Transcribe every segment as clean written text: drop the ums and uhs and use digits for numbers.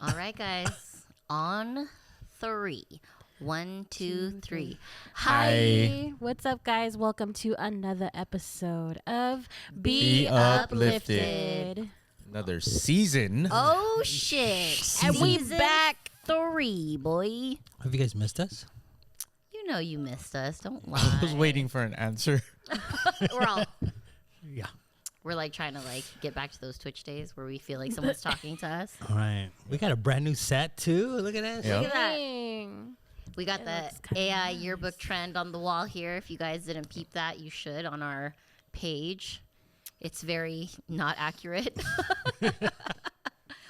All right, guys. On 3. 1, 2, 3. Hi. What's up, guys? Welcome to another episode of Be Uplifted. Another season. Oh, shit. And we Season back. 3, boy. Have you guys missed us? You know you missed us. Don't lie. I was waiting for an answer. Yeah. We're like trying to like get back to those Twitch days where we feel like someone's talking to us. All right. We got a brand new set too. Look at that. Yep. Look at that. Dang. We got the looks kinda AI nice. yearbook trend on the wall here. If you guys didn't peep that, you should on our page. It's very not accurate.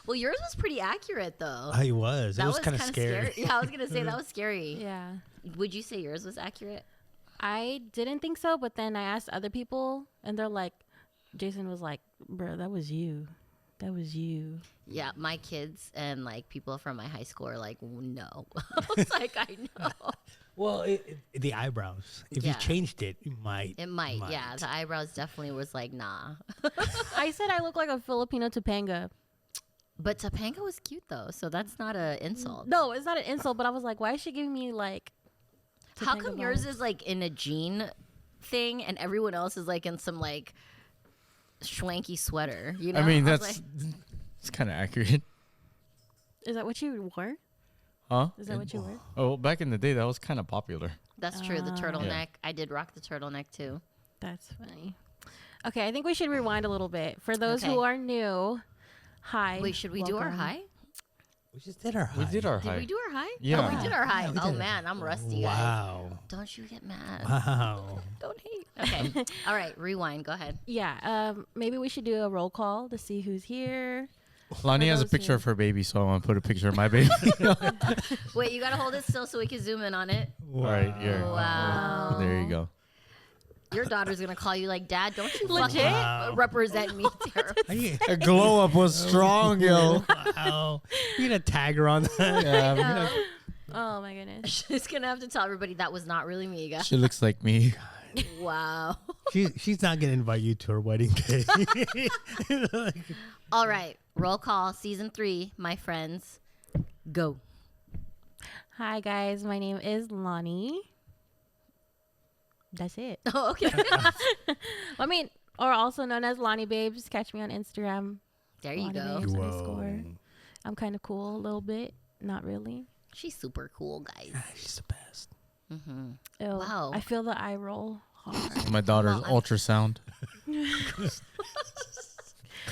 Well, yours was pretty accurate though. I was. It was kind of kinda scary. Yeah, I was gonna say that was scary. Yeah. Would you say yours was accurate? I didn't think so, but then I asked other people, and they're like, Jason was like, bro, that was you. That was you. Yeah, my kids and like people from my high school are like, no. I was like, I know. Well, the eyebrows. If Yeah. you changed it, you might. It might, yeah. The eyebrows definitely was like, nah. I said I look like a Filipino Topanga. But Topanga was cute though, so that's not an insult. No, it's not an insult, but I was like, why is she giving me like How Topanga come yours vibes? is like in a jean thing and everyone else is like in some like schwanky sweater? You know? I mean, was that's like, it's kind of accurate. Is that what you wore? Huh? Is that what you wore? Oh, back in the day, that was kind of popular. that's true. The Ah. turtleneck. Yeah. I did rock the turtleneck too. That's funny. Okay, I think we should rewind a little bit. For those who Okay. are new, hi. Wait, should we do our welcome. high? We just did our high. We did our Did high. we do our high? Yeah. Oh, we did our high. Yeah, we Oh did. man, I'm rusty, guys. Wow. Don't you get mad. Wow. Don't hate. Okay. All right, rewind. Go ahead. Yeah, maybe we should do a roll call to see who's here. Lonnie has a those picture who- of her baby, so I want to put a picture of my baby. Wait, you gotta hold it still so we can zoom in on it. All right, here. Wow. There you go. Your daughter's gonna call you like, Dad, don't you Legit? fucking Wow. represent me terribly. Are you, A glow up was strong, yo. wow. You gonna tag her on that? Yeah, Oh my goodness. She's gonna have to tell everybody that was not really me, guys. she looks like me. Wow. She's not gonna invite you to her wedding day. All right, roll call, season 3, my friends. Go. Hi guys, my name is Lonnie. That's it. Oh, okay. I mean, or also known as Lonnie Babes. Catch me on Instagram. There you Lonnie go. Babes underscore. I'm kind of cool a little bit. Not really. She's super cool, guys. She's the best. Ew, Wow. I feel the eye roll hard. My daughter's Well, I'm- ultrasound.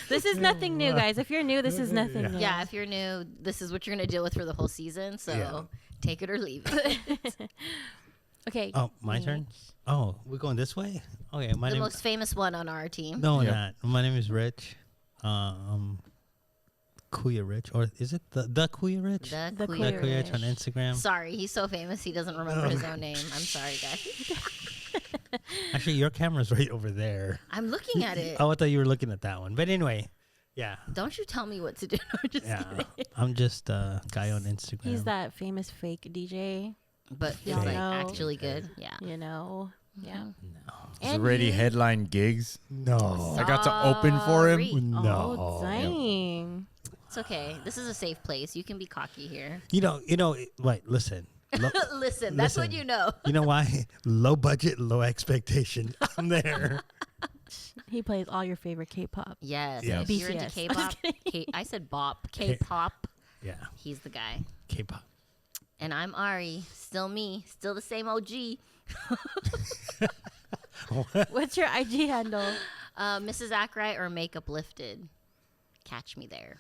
This is nothing new, guys. If you're new, this is nothing new. Yeah, if you're new, this is what you're gonna deal with for the whole season. So Yeah. take it or leave it. Okay. Oh, my turn. Oh, we're going this way. Okay, my The name. most famous one on our team. No, Yeah. not. My name is Rich. Kuya Rich, or is it the Kuya Rich? The The queer. The Kuya Kuya Rich on Rich. Instagram. Sorry, he's so famous he doesn't remember his own name. I'm sorry, guys. Actually, your camera's right over there. I'm looking at it. Oh, I thought you were looking at that one. But anyway, yeah, Don't you tell me what to do. I'm just yeah. kidding. I'm just a guy on Instagram. He's that famous fake DJ, But it's Y'all like know. actually good. Yeah. you know. Yeah. He's And already he- headline gigs. No, I got to open for him. Sorry. no. Oh, dang. It's okay. This is a safe place. You can be cocky here. You know. Wait, listen. Listen, that's what Listen. you know. You know why? Low budget, low expectation. I'm there. He plays all your favorite K-pop. Yes. Yeah. If you're into BCS. K-pop, I said bop. K-pop. Yeah, He's the guy. K-pop. And I'm Ari. Still me. Still the same OG. What's your IG handle? Mrs. Ackright or Makeup Lifted. Catch me there.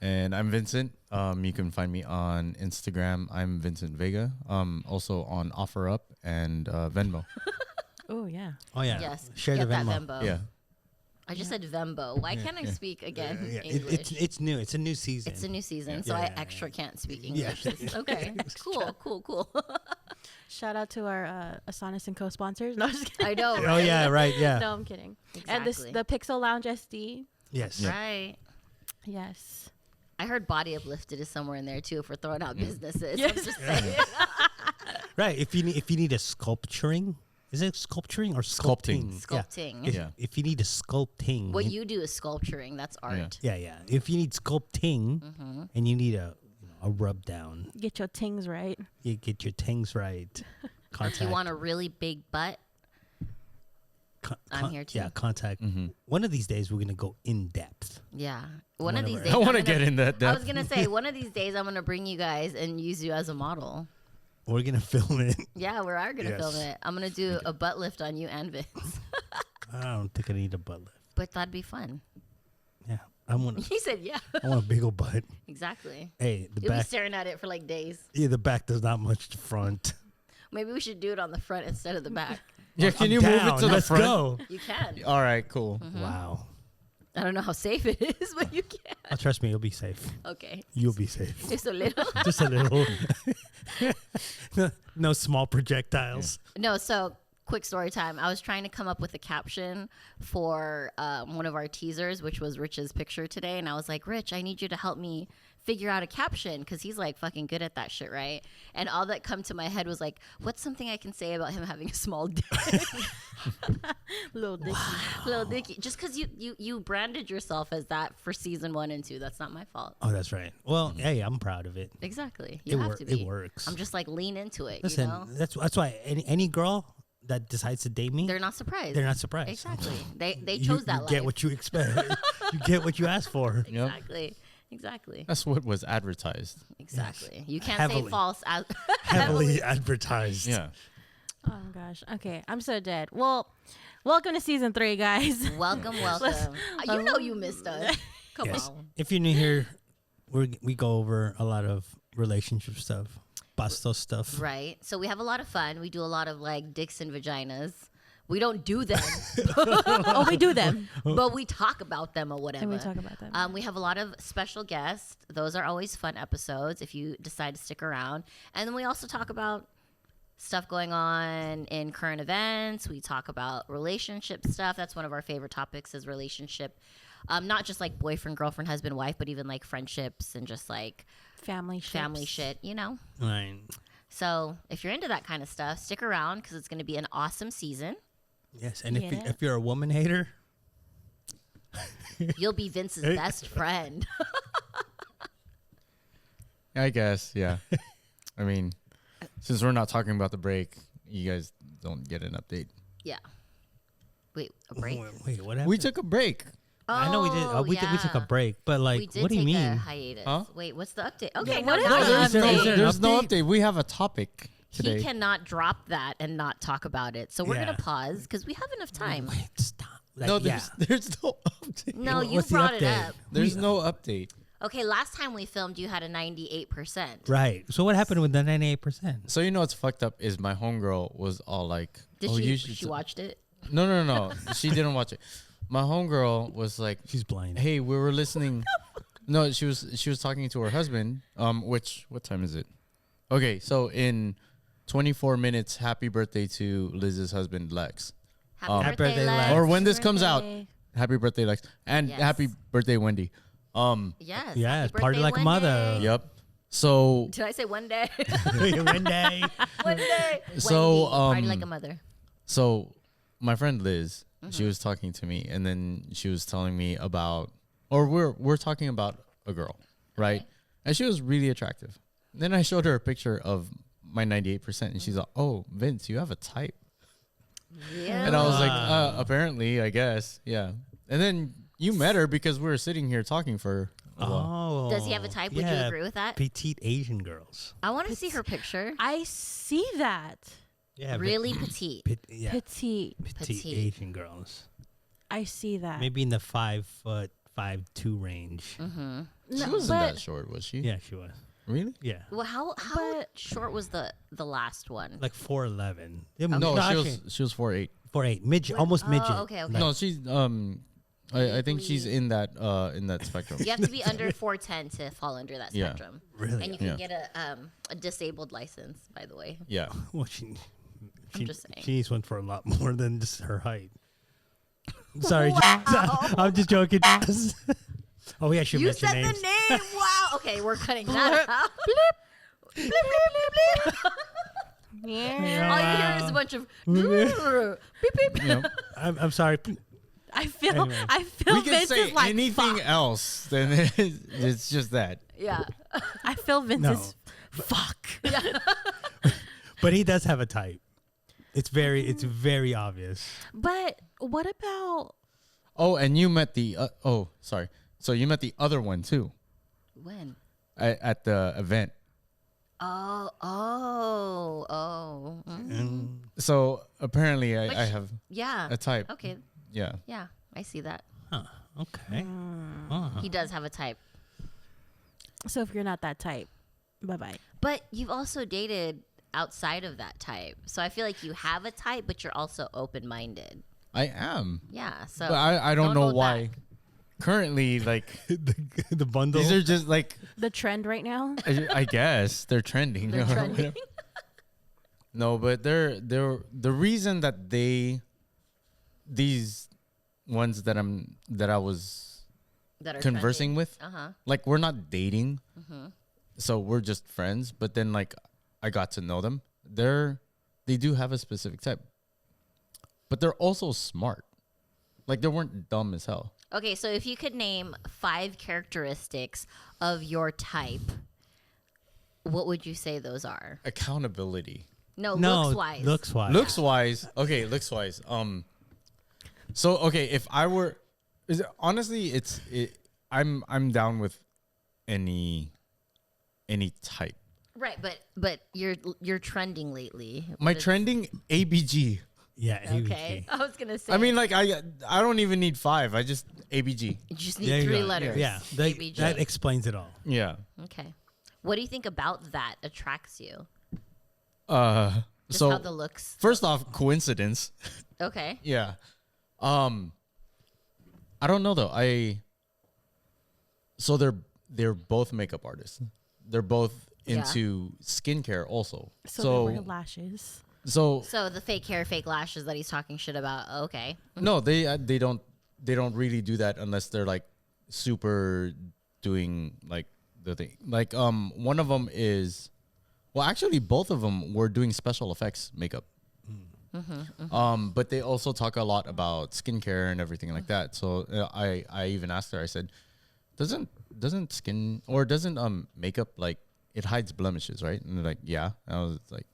And I'm Vincent. You can find me on Instagram. I'm Vincent Vega. Also on OfferUp and Venmo. Oh, yeah. Oh yeah. Yes. Share Get the that Venmo. Venmo. Yeah. I just said Venmo. Why can't I speak again Yeah, English? it's new. It's a new season. It's a new season, Yeah. so Yeah, I yeah, extra can't speak Yeah. English. Okay, cool. Shout out to our Asanas and co-sponsors. No, I'm just kidding. I know, Oh right? yeah, right. Yeah. No, I'm kidding. And Exactly. the Pixel Lounge SD. Yes. Yeah. Right. Yes. I heard Body Uplifted is somewhere in there too if we're throwing out businesses. Yes. I'm just saying. Right. If you need a sculpturing Is it sculpturing or Sculpting. Sculpting. If, Yeah. if you need a sculpting. What you do is sculpturing. That's art. Yeah. If you need sculpting and you need a rub down, Get your tings right. you get your tings right. Contact. If you want a really big butt, I'm here too. Yeah, contact. One of these days we're gonna go in depth. yeah. One of these Whatever. days, I want to I'm gonna- get in that I depth. was gonna say one of these days I'm gonna bring you guys and use you as a model. We're gonna film it. Yeah, we are gonna Yes. film it. I'm gonna do a butt lift on you and Vince, I don't think I need a butt lift. but that'd be fun. Yeah, I want. He said, "Yeah, I want a big old butt. exactly." Hey, the You'll be back. staring at it for like days. Yeah, the back does not much the front. Maybe we should do it on the front instead of the back. Yeah, can I'm you move down. it to the Let's front? go. You can. All right, cool. Wow. I don't know how safe it is, but you can. Oh, trust me, you'll be safe. Okay, You'll be safe. just a little. Just a little. no small projectiles. No, so quick story time. I was trying to come up with a caption for one of our teasers, which was Rich's picture today. And I was like, Rich, I need you to help me figure out a caption because he's like fucking good at that shit, right? And all that come to my head was like, what's something I can say about him having a small dick? Little dicky. Little dicky. Just because you branded yourself as that for season 1 and 2. That's not my fault. Oh, that's right. Well, hey, I'm proud of it. Exactly. You have to It be. works. I'm just like lean into it. Listen, you know? that's why any girl that decides to date me, They're not surprised. they're not surprised. Exactly. They You- chose that you life. get what you expect. You get what you ask for. Yep. Exactly. Exactly. That's what was advertised. Exactly. You can't Heavily. say false. Heavily advertised. Yeah. Oh gosh. Okay, I'm so dead. Well, welcome to season 3, guys. Welcome, welcome. You know you missed us. Come Yes. on. If you're new here, we go over a lot of relationship stuff, bastos stuff. Right. So we have a lot of fun. We do a lot of like dicks and vaginas. We don't do them, Oh, we do them. but we talk about them or whatever. And we talk about them. We have a lot of special guests. Those are always fun episodes if you decide to stick around. And then we also talk about stuff going on in current events. We talk about relationship stuff. That's one of our favorite topics is relationship. Not just like boyfriend, girlfriend, husband, wife, but even like friendships and just like Family shit, you know? Right. So if you're into that kind of stuff, stick around because it's going to be an awesome season. Yes, and Yeah. if you're a woman hater, You'll be Vince's best friend. I guess, yeah. I mean, since we're not talking about the break, you guys don't get an update. Yeah. Wait, a break? wait, what happened? We took a break. I know we did. Oh, We took a yeah. break, but like, We did what do you take a mean? hiatus. Huh? Wait, what's the update? Okay, what no, is now the there's update? an Is there update. There's no update? update. We have a topic today. He cannot drop that and not talk about it. So we're Yeah. going to pause because we have enough time. Wait, stop. Like, No, yeah. there's no update. No, you What's the brought it update? up. There's no update. Okay, last time we filmed, you had a 98%. Right. So what happened with the 98%? So you know what's fucked up is my homegirl was all like, Did "Oh, you she should." watched it? No. She didn't watch it. My homegirl was like, She's blind. "Hey, we were listening." No, she was talking to her husband. Which what time is it? Okay, so in 24 minutes, happy birthday to Liz's husband Lex. Happy birthday, birthday, Lex. Lex. Or when this comes out, Birthday. happy birthday Lex, and Yes. happy birthday Wendy. Yes. Yes, happy party birthday, like a mother. Wendy. Yep. So Did I say one day? One day. One day. So, Wendy, party um, like a mother. So, my friend Liz, she was talking to me, and then she was telling me about, or we're talking about a girl, right? Okay. And she was really attractive. Then I showed her a picture of my 98%, and she's like, "Oh, Vince, you have a type." Yeah. And I was like, "Apparently, I guess, yeah." And then you met her because we were sitting here talking for a while. Oh. Does he have a type? Would you yeah, agree with that? Petite Asian girls. I want to see her picture. I see that. Yeah. Really petite. Yeah. Petite. Petite Petite. Asian girls. I see that. Maybe in the 5'5'2" range. Mm-hmm. She No, wasn't but that short, was she? Yeah, she was. Really? Yeah. Well, how But- short was the last one? Like 4'11". No, actually, she was 4'8". 4'8". Midget, almost midget. okay. No, she's I think she's in that spectrum. You have to be under 4'10" to fall under that Yeah. spectrum. Really? And you can Yeah. get a disabled license, by the way. Yeah. Well, she just saying. She needs one for a lot more than just her height. Sorry, I'm just joking. Oh, yeah, I should You mention said names. the name. Wow. Okay, we're cutting that out. All you hear is a bunch of beep beep. You know, I'm sorry. I feel Anyway. we can Vince say is like anything fuck. else. Then it's just that. Yeah. I feel Vince No. is fuck. But he does have a type. It's very obvious. But what about Oh, and you met the. Sorry. So you met the other one too When? at the event. Oh. So apparently, I have Yeah. a type. Okay. Yeah. Yeah, I see that. Huh. Okay. He does have a type. so if you're not that type, bye. But you've also dated outside of that type. So I feel like you have a type, but you're also open-minded. I am, Yeah. So but I don't know hold why. back. Currently, like the bundle. these are just like The trend right now. I guess they're trending. They're or trending. whatever. No, but they're the reason that these ones that I was That are conversing with, Uh-huh. like we're not dating, so we're just friends. But then like I got to know them. They do have a specific type, but they're also smart. Like they weren't dumb as hell. Okay, so if you could name 5 characteristics of your type, what would you say those are? Accountability. No, no, looks-wise. Looks wise. Looks wise, okay. Looks wise. So okay, if I were, honestly, I'm down with any type. Right, but you're trending lately. My What is- trending ABG. Yeah. Okay, I was gonna say. I mean, like I don't even need 5. I just ABG. you just There need you 3 go. letters. Yeah. ABJ. That explains it all. Yeah. Okay. What do you think about that attracts you? Just So how the looks. first off, coincidence. Okay. Yeah. I don't know though. So they're both makeup artists. They're both Yeah. into skincare also. So they wear lashes. So So the fake hair, fake lashes that he's talking shit about. Okay. no, they don't really do that unless they're like super doing like the thing. Like one of them is, well, actually both of them were doing special effects makeup. But they also talk a lot about skincare and everything like that. So I even asked her. I said, doesn't skin or doesn't makeup like it hides blemishes, right? And they're like, yeah. And I was like,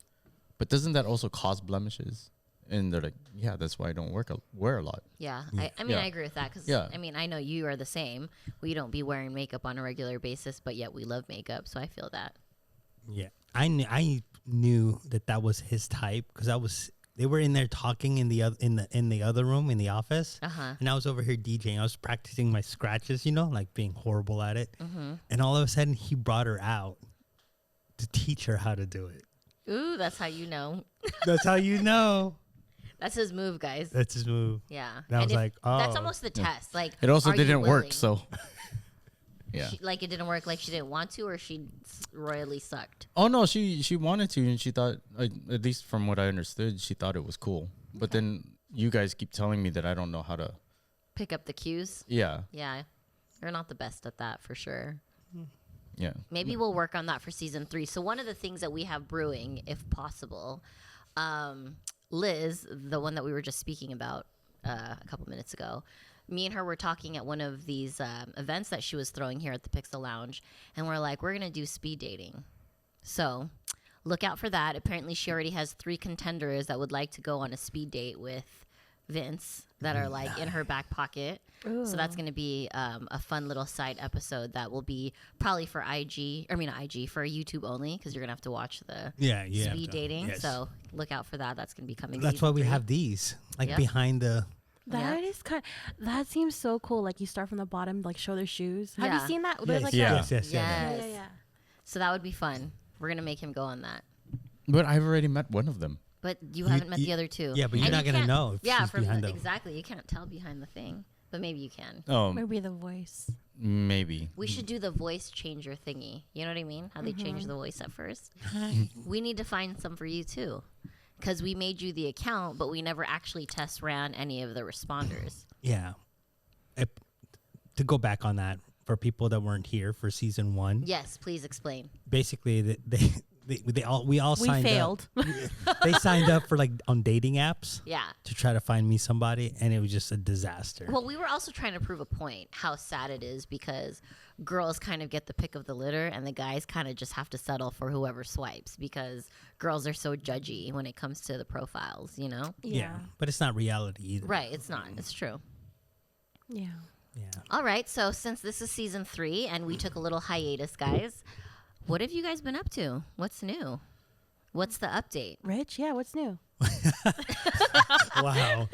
but doesn't that also cause blemishes? And they're like, yeah, that's why I don't wear a lot. Yeah. I mean, Yeah. I agree with that because, Yeah. I mean, I know you are the same. We don't be wearing makeup on a regular basis, but yet we love makeup. So I feel that. Yeah. I knew that was his type because they were in there talking in the other room in the office, Uh-huh. and I was over here DJing. I was practicing my scratches, like being horrible at it. Mm-hmm. And all of a sudden, he brought her out to teach her how to do it. Ooh, that's how you know. That's how you know. That's his move, guys. That's his move. Yeah. And I was if- like, That's oh. almost the test. Like, It also are you didn't work. willing? So yeah. Like, it didn't work. Like, she didn't want to, or she royally sucked. Oh no, she wanted to, and she thought, at least from what I understood, she thought it was cool. But then you guys keep telling me that I don't know how to. Pick up the cues. Yeah, Yeah. You're not the best at that for sure. yeah. Maybe we'll work on that for season 3. So one of the things that we have brewing, if possible, Liz, the one that we were just speaking about a couple minutes ago, me and her were talking at one of these events that she was throwing here at the Pixel Lounge, and we're like, we're gonna do speed dating. So look out for that. Apparently, she already has 3 contenders that would like to go on a speed date with Vince that are like in her back pocket. So that's going to be a fun little side episode that will be probably for IG for YouTube only, because you're going to have to watch the Yeah. speed dating. Yes. So look out for that. That's going to be coming. That's why season we 3. have these Yep. behind the. That is that seems so cool. Like you start from the bottom, like show their shoes. Have Yeah. you seen that? Yes, There's like Yeah. yes. Yes. yeah. So that would be fun. We're going to make him go on that. But I've already met one of them. But you haven't met the other 2. Yeah, but you're And not you gonna can't- know if Yeah, she's from behind them. exactly. You can't tell behind the thing, but maybe you can. Maybe the voice. Maybe. We should do the voice changer thingy. You know what I mean? How they change the voice at first. We need to find some for you too, because we made you the account, but we never actually test ran any of the responders. Yeah. To go back on that for people that weren't here for season 1, Yes, please explain. basically we all We signed failed. up. They signed up for like on dating apps Yeah. to try to find me somebody, and it was just a disaster. Well, we were also trying to prove a point how sad it is because girls kind of get the pick of the litter and the guys kind of just have to settle for whoever swipes because girls are so judgy when it comes to the profiles, you know? yeah, but it's not reality either. Right. It's not. It's true. Yeah. Yeah. All right. So since this is season 3 and we took a little hiatus, guys, what have you guys been up to? What's new? What's the update? Rich, yeah, what's new? Wow.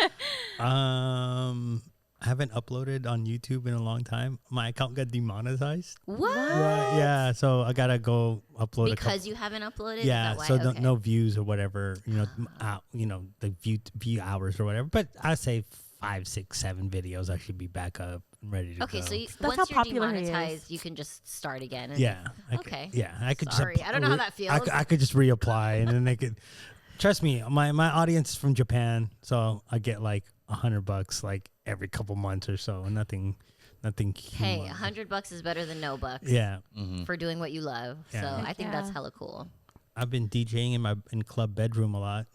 I haven't uploaded on YouTube in a long time. My account got demonetized. What? Right, yeah, so I gotta go upload Because you haven't uploaded? Is yeah, that why? so Okay. no views or whatever, the view hours or whatever. But I say 5, 6, 7 videos, I should be back up and ready to go. Okay, so That's once how you're popular he is. demonetized, you can just start again. And yeah, Okay. I could Sorry, just I don't know how that feels. I could just reapply and then they could. Trust me, my audience is from Japan, so I get like $100 like every couple months or so. Nothing. Hey, humongous. $100 is better than no bucks Yeah, for doing what you love. Yeah. So Heck I think that's yeah. hella cool. I've been DJing in club bedroom a lot.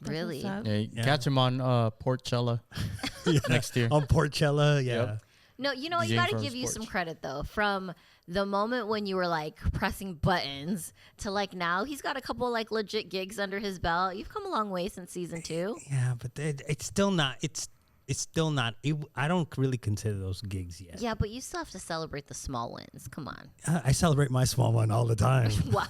That's Really? what's up. Yeah, you Yeah. catch him on Portchella next year. On Portchella, yeah. Yep. No, you know what? You DJing got to from give his you some porch. credit though. From the moment when you were like pressing buttons to like now, he's got a couple like legit gigs under his belt. You've come a long way since season 2. Yeah, but it's still not. It's still not. I don't really consider those gigs yet. Yeah, but you still have to celebrate the small wins. Come on. I celebrate my small one all the time. Wow.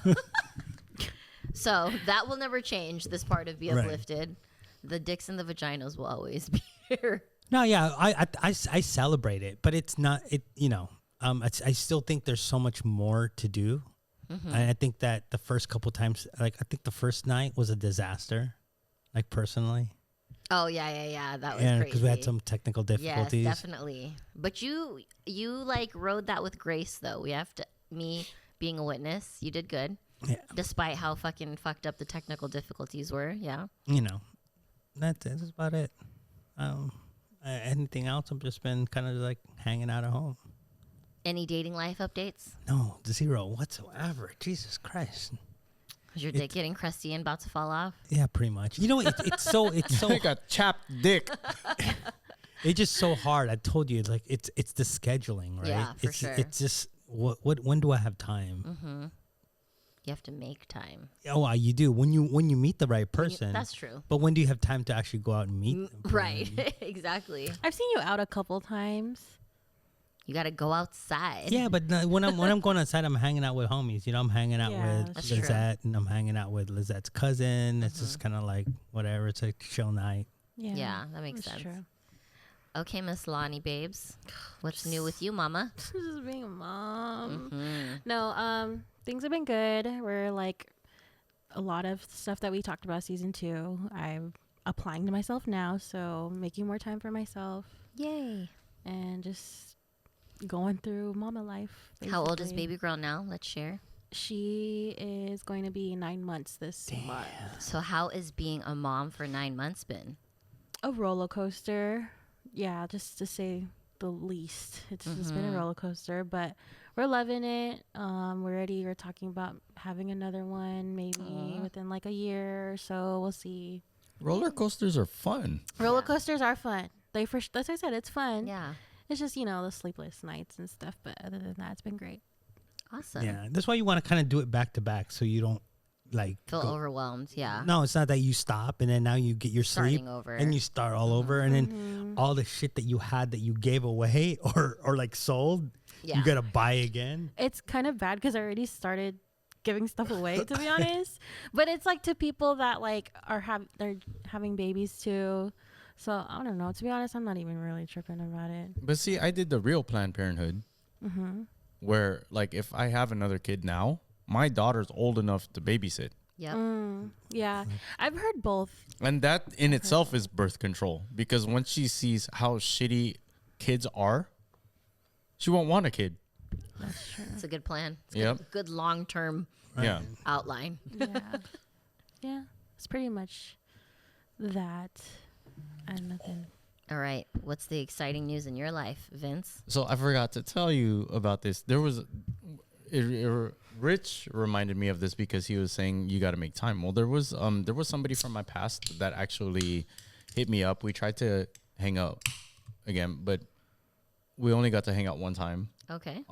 So that will never change. This part of Be Right. Uplifted. The dicks and the vaginas will always be here. No, yeah, I celebrate it, but it's not. I still think there's so much more to do. Mm-hmm. And I think that the first couple times, like I think the first night was a disaster, like personally. Oh yeah. That was Yeah, crazy. because we had some technical difficulties. Yes, definitely. But you like rode that with grace though. We have to me being a witness. You did good. Yeah, Despite how fucking fucked up the technical difficulties were. Yeah. that's about it. Anything else? I've just been kind of like hanging out at home. Any dating life updates? No, 0 whatsoever. Jesus Christ. Is your dick getting crusty and about to fall off? Yeah, pretty much. It's so Like a chapped dick. it's just so hard. I told you, like it's the scheduling, right? Yeah, for it's sure. it's just what when do I have time? Mm-hmm. You have to make time. Oh, you do when you meet the right person. That's true. But when do you have time to actually go out and meet them? Right. Exactly. I've seen you out a couple times. You got to go outside. Yeah, but when I'm going outside, I'm hanging out with homies. I'm hanging out Yeah, with that's true. Lizette, and I'm hanging out with Lizette's cousin. It's just kind of like whatever. It's a chill night. Yeah, that makes that's sense. true. Okay, Miss Lonnie babes. What's new with you, mama? Just being a mom. Mhm. No, things have been good. We're like a lot of stuff that we talked about season 2. I'm applying to myself now, so making more time for myself Yay. and just going through mama life. How old is basically. baby girl now? Let's share. She is going to be 9 months this month. So how is being a mom for 9 months been? A roller coaster. Yeah, just to say the least. It's just been a roller coaster, but we're loving it. We're talking about having another one maybe within like a year or so. We'll see. Roller coasters are fun. Roller coasters are fun. As I said, it's fun. Yeah. It's just, the sleepless nights and stuff, but other than that, it's been great. Awesome. Yeah, that's why you want to kind of do it back to back, so you don't like Feel go- overwhelmed. Yeah. No, it's not that you stop and then now you get your sleep Starting over. and you start all over, and then all the shit that you had that you gave away or like sold, Yeah. you gotta buy again. It's kind of bad because I already started giving stuff away, to be honest. But it's like to people that like they're having babies too. So I don't know. To be honest, I'm not even really tripping about it. But see, I did the real Planned Parenthood, where like if I have another kid now, my daughter's old enough to babysit, Yep. Yeah, I've heard both. and that in itself is birth control. Because once she sees how shitty kids are, she won't want a kid. That's true. It's a good plan. It's Yep. good long-term Yeah. outline. Yeah, yeah. It's pretty much that, and nothing. All right. What's the exciting news in your life, Vince? So I forgot to tell you about this. There was Rich reminded me of this because he was saying you got to make time. Well, there was somebody from my past that actually hit me up. We tried to hang out again, but we only got to hang out one time. Okay.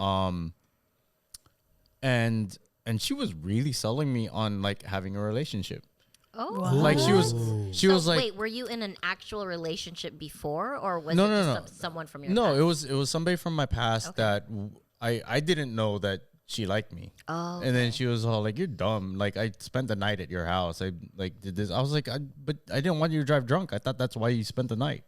And she was really selling me on like having a relationship. Oh. Like she was like, wait, were you in an actual relationship before, or was No, it no, just someone from your no, past? it was somebody from my past Okay. that I didn't know that she liked me. Oh, And then she was all like, "You're dumb. Like I spent the night at your house. I like did this." I was like, "But I didn't want you to drive drunk. I thought that's why you spent the night."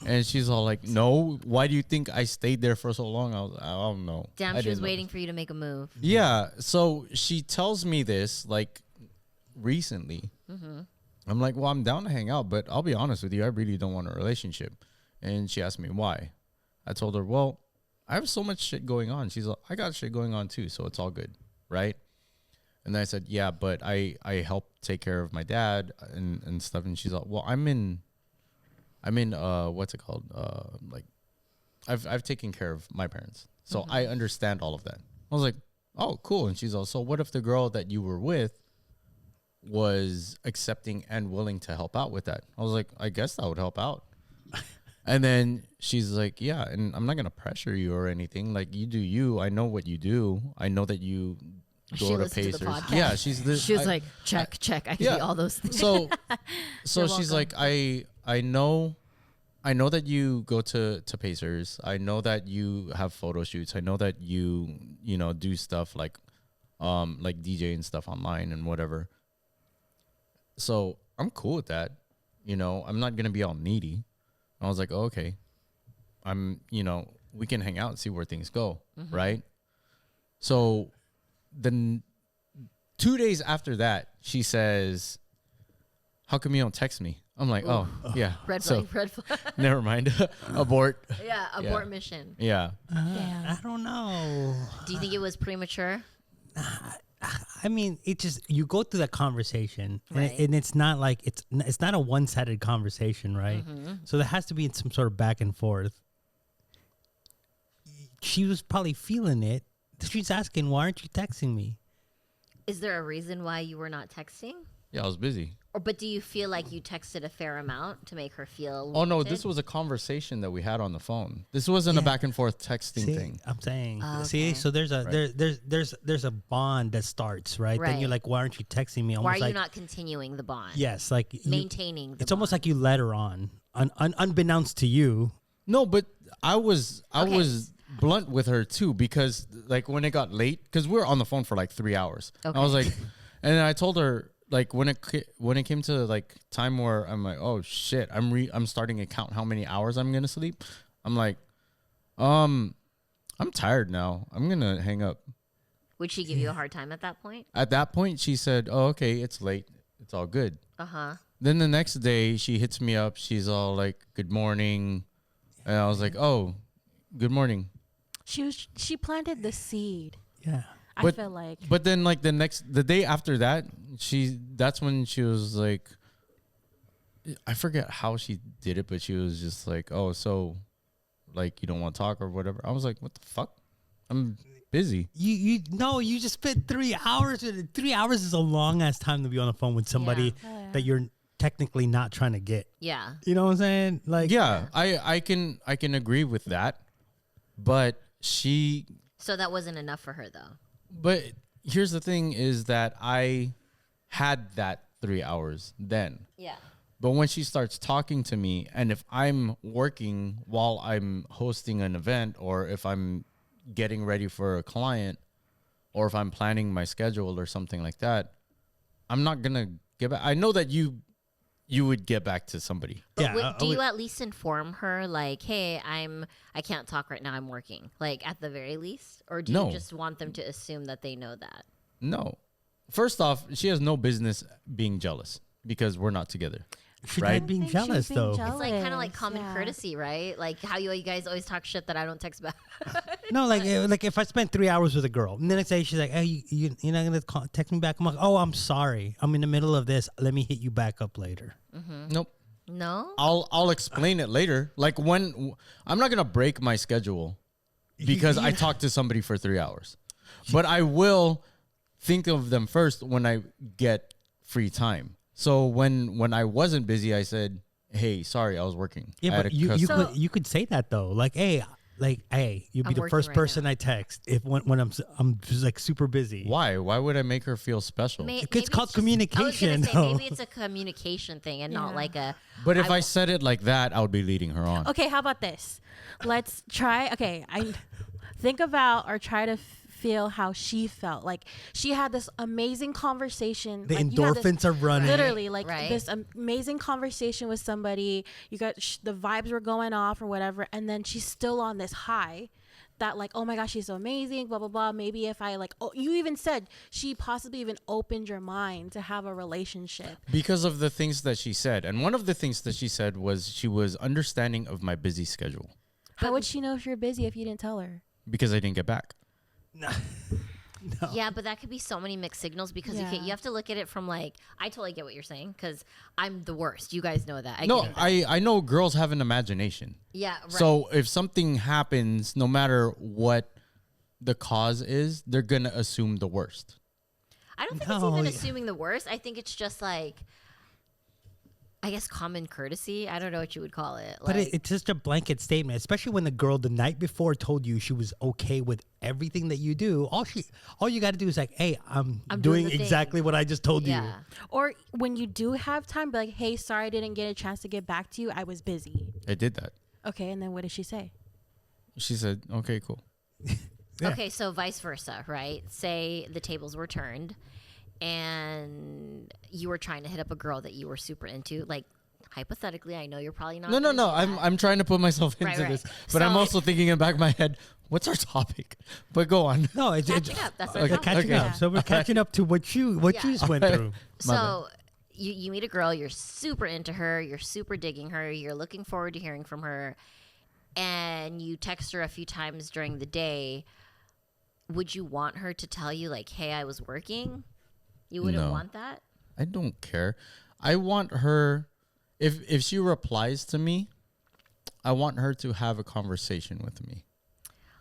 And she's all like, "No. Why do you think I stayed there for so long?" I don't know. Damn, I she was didn't know. waiting for you to make a move. Yeah. So she tells me this like recently. I'm like, well, I'm down to hang out, but I'll be honest with you, I really don't want a relationship. And she asked me why. I told her, well, I have so much shit going on. She's like, I got shit going on too, so it's all good, right? And then I said, yeah, but I help take care of my dad and stuff. And she's like, well, I'm in what's it called? Like I've taken care of my parents, so I understand all of that. I was like, oh, cool. And she's all, so what if the girl that you were with was accepting and willing to help out with that? I was like, I guess that would help out. And then she's like, yeah, and I'm not going to pressure you or anything. Like, you do you. I know what you do. I know that you She go to listened to the Pacers. podcast. Yeah, she's the, She was I- like, check. I can yeah. be all those things. So You're she's welcome. like, I know that you go to Pacers. I know that you have photo shoots. I know that you do stuff like DJ and stuff online and whatever. So I'm cool with that. I'm not gonna be all needy. I was like, oh, okay. We can hang out and see where things go, right? So then 2 days after that, she says, how come you don't text me? I'm like, oh, yeah. red So flag, red flag. never mind. Abort. Yeah, abort mission. Yeah. I don't know. Do you think it was premature? I mean, it just, you go through that conversation, Right. and it's not like it's not a one-sided conversation, right? So there has to be some sort of back and forth. She was probably feeling it. She's asking, why aren't you texting me? Is there a reason why you were not texting? Yeah, I was busy. But do you feel like you texted a fair amount to make her feel Oh no, wanted? this was a conversation that we had on the phone. This wasn't a Yeah. back and forth texting See, thing. I'm saying. Oh, See, okay. so there's a Right. there's a bond that starts, right? Then Right. you're like, why aren't you texting me? Why are Almost you like, not continuing the bond? yes, like Maintaining the it's almost bond. like you let her on, unbeknownst to you. No, but I was Okay. blunt with her too, because like when it got late, because we were on the phone for like 3 hours. Okay. I was like, and then I told her like when it came to like time where I'm like, oh shit, I'm starting to count how many hours I'm gonna sleep. I'm like, I'm tired now. I'm gonna hang up. Would she give you a hard time at that point? At that point, she said, oh, okay, it's late. It's all good. Uh-huh. Then the next day, she hits me up. She's all like, good morning. And I was like, oh, good morning. She planted the seed. Yeah. I But- feel like But then like the day after that, that's when she was like, I forget how she did it, but she was just like, oh, so like you don't want to talk or whatever. I was like, what the fuck? I'm busy. You just spent 3 hours with it. 3 hours is a long ass time to be on the phone with somebody Yeah. that you're technically not trying to get. Yeah. You know what I'm saying? Like, Yeah, I can agree with that, but So that wasn't enough for her, though. but here's the thing is that I had that 3 hours then. Yeah. But when she starts talking to me, and if I'm working while I'm hosting an event, or if I'm getting ready for a client, or if I'm planning my schedule or something like that, I'm not gonna get back. I know that you would get back to somebody. But Yeah, do you at least inform her, like, hey, I can't talk right now, I'm working, like at the very least? Or do No. you just want them to assume that they know that? No. First off, she has no business being jealous because we're not together. she Right. tried being I think she was jealous being though. jealous. It's like kind of like Jealous, common yeah. courtesy, right? Like how you guys always talk shit that I don't text back. No, like if I spent 3 hours with a girl, and the next day she's like, "Hey, you're not gonna text me back?" I'm like, "Oh, I'm sorry. I'm in the middle of this. Let me hit you back up later." Nope. No? I'll explain it later. Like when I'm not gonna break my schedule because I talked to somebody for 3 hours, but I will think of them first when I get free time. So when I wasn't busy, I said, "Hey, sorry, I was working." Yeah, I had but a you customer. could you could say that though, like, hey, you'll I'm be the working first right person now. I text if when I'm just like super busy. Why? Why would I make her feel special? It's It's called I was communication, gonna say though. maybe it's a communication thing and not Yeah. like a. But if I wa- said it like that, I would be leading her on. Okay, how about this? Let's try. Okay, I think about or try to feel how she felt. Like she had this amazing conversation. The like, you had this- endorphins are running. literally like Right. this amazing conversation with somebody. You got the vibes were going off or whatever, and then she's still on this high. That like, oh my gosh, she's so amazing, blah blah blah. Maybe if I like, oh, you even said she possibly even opened your mind to have a relationship. Because of the things that she said. And one of the things that she said was she was understanding of my busy schedule How would she know if you're busy if you didn't tell her? because I didn't get back. Yeah, but that could be so many mixed signals because Yeah. you have to look at it from like I totally get what you're saying because I'm the worst. You guys know that. I No, get it. I know girls have an imagination. Yeah. Right. So if something happens, no matter what the cause is, they're going to assume the worst. I don't think No, it's even yeah. assuming the worst. I think it's just like, I guess common courtesy. I don't know what you would call it. But Like, it's just a blanket statement, especially when the girl the night before told you she was okay with everything that you do. All you got to do is like, hey, I'm doing doing the thing. exactly what I just told you. yeah. Or when you do have time, be like, hey, sorry I didn't get a chance to get back to you. I was busy. I did that. Okay, and then what did she say? She said, okay, cool. Yeah. Okay, so vice versa, right? Say the tables were turned and you were trying to hit up a girl that you were super into. Like, hypothetically, I know you're probably not. No. gonna do I'm trying to put myself Right, into right. this. But I'm So- also thinking in the back of my head, what's our topic? But go on. No, it's Catching up. That's what Okay, I'm catching okay. up. So we're catching up to what you Yeah. just went through. My So you meet a girl, you're super into her, you're super digging her, you're looking forward to hearing from her, and you text her a few times during the day. Would you want her to tell you like, "Hey, I was working"? You wouldn't No. want that. I don't care. I want her if she replies to me, I want her to have a conversation with me.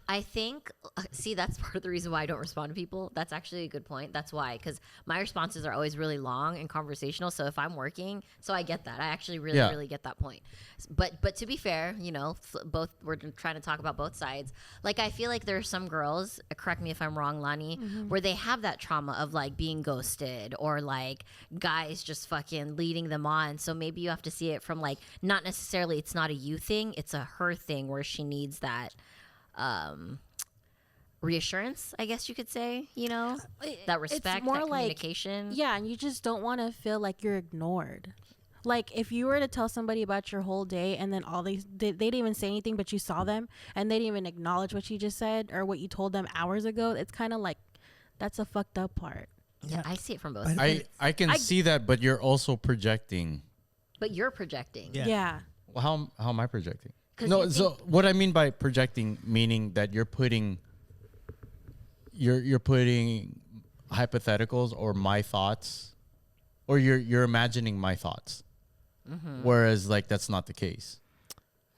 I think, see, that's part of the reason why I don't respond to people. That's actually a good point. That's why, because my responses are always really long and conversational. So if I'm working, so I get that. I actually really, Yeah. really get that point. But to be fair, you know, both we're trying to talk about both sides. Like I feel like there are some girls, correct me if I'm wrong, Lonnie, where they have that trauma of like being ghosted or like guys just fucking leading them on. So maybe you have to see it from like not necessarily it's not a you thing, it's a her thing where she needs that reassurance, I guess you could say, you know, that respect, more that like- communication. Yeah, and you just don't want to feel like you're ignored. Like if you were to tell somebody about your whole day and then they didn't even say anything, but you saw them and they didn't even acknowledge what you just said or what you told them hours ago, it's kind of like that's a fucked up part. Yeah, I see it from both I- sides. I can see that, but you're also projecting. But you're projecting. Yeah. Yeah. Well, how am I projecting? 'Cause No, you so think- what I mean by projecting, meaning that you're putting hypotheticals or my thoughts, or you're imagining my thoughts, whereas like that's not the case,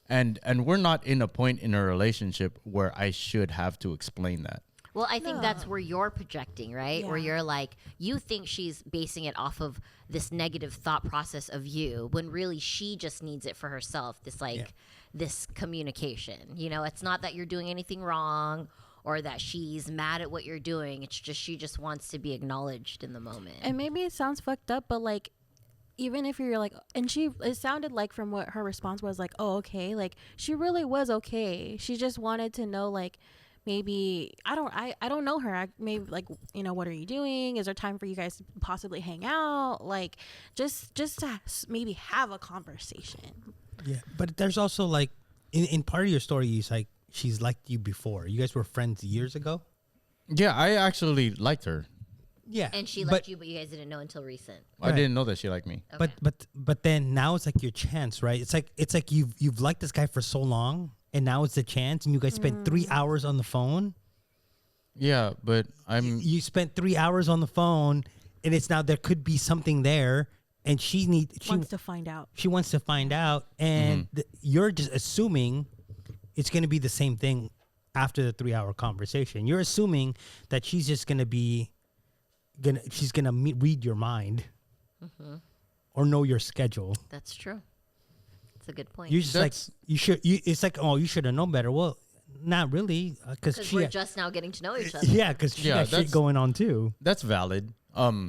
and we're not in a point in a relationship where I should have to explain that. Well, I think that's No. where you're projecting, right? Where Yeah. you're like, you think she's basing it off of this negative thought process of you, when really she just needs it for herself. This like, Yeah. this communication. You know, it's not that you're doing anything wrong or that she's mad at what you're doing. It's just she just wants to be acknowledged in the moment. And maybe it sounds fucked up, but like even if you're like and it sounded like from what her response was like, oh, okay, like she really was okay. She just wanted to know like maybe I don't know her. Maybe like, you know, what are you doing? Is there time for you guys to possibly hang out? Like just to maybe have a conversation. Yeah, but there's also like in part of your story, it's like she's liked you before. You guys were friends years ago. Yeah, I actually liked her. Yeah, and she but- liked you, but you guys didn't know until recent. I Right. didn't know that she liked me. Okay. But then now it's like your chance, right? It's like you've liked this guy for so long, and now it's the chance, and you guys spent 3 hours on the phone. Yeah, but You spent 3 hours on the phone, and it's now there could be something there, and she Wants to find out. wants to find out, and you're just assuming it's going to be the same thing after the 3 hour conversation. You're assuming that she's just going to be she's gonna read your mind or know your schedule. That's true. That's a good point. You're just like it's like, oh, you should have known better. Well, not really, because we're just now getting to know each other. Yeah, because she got shit going on too. That's valid. I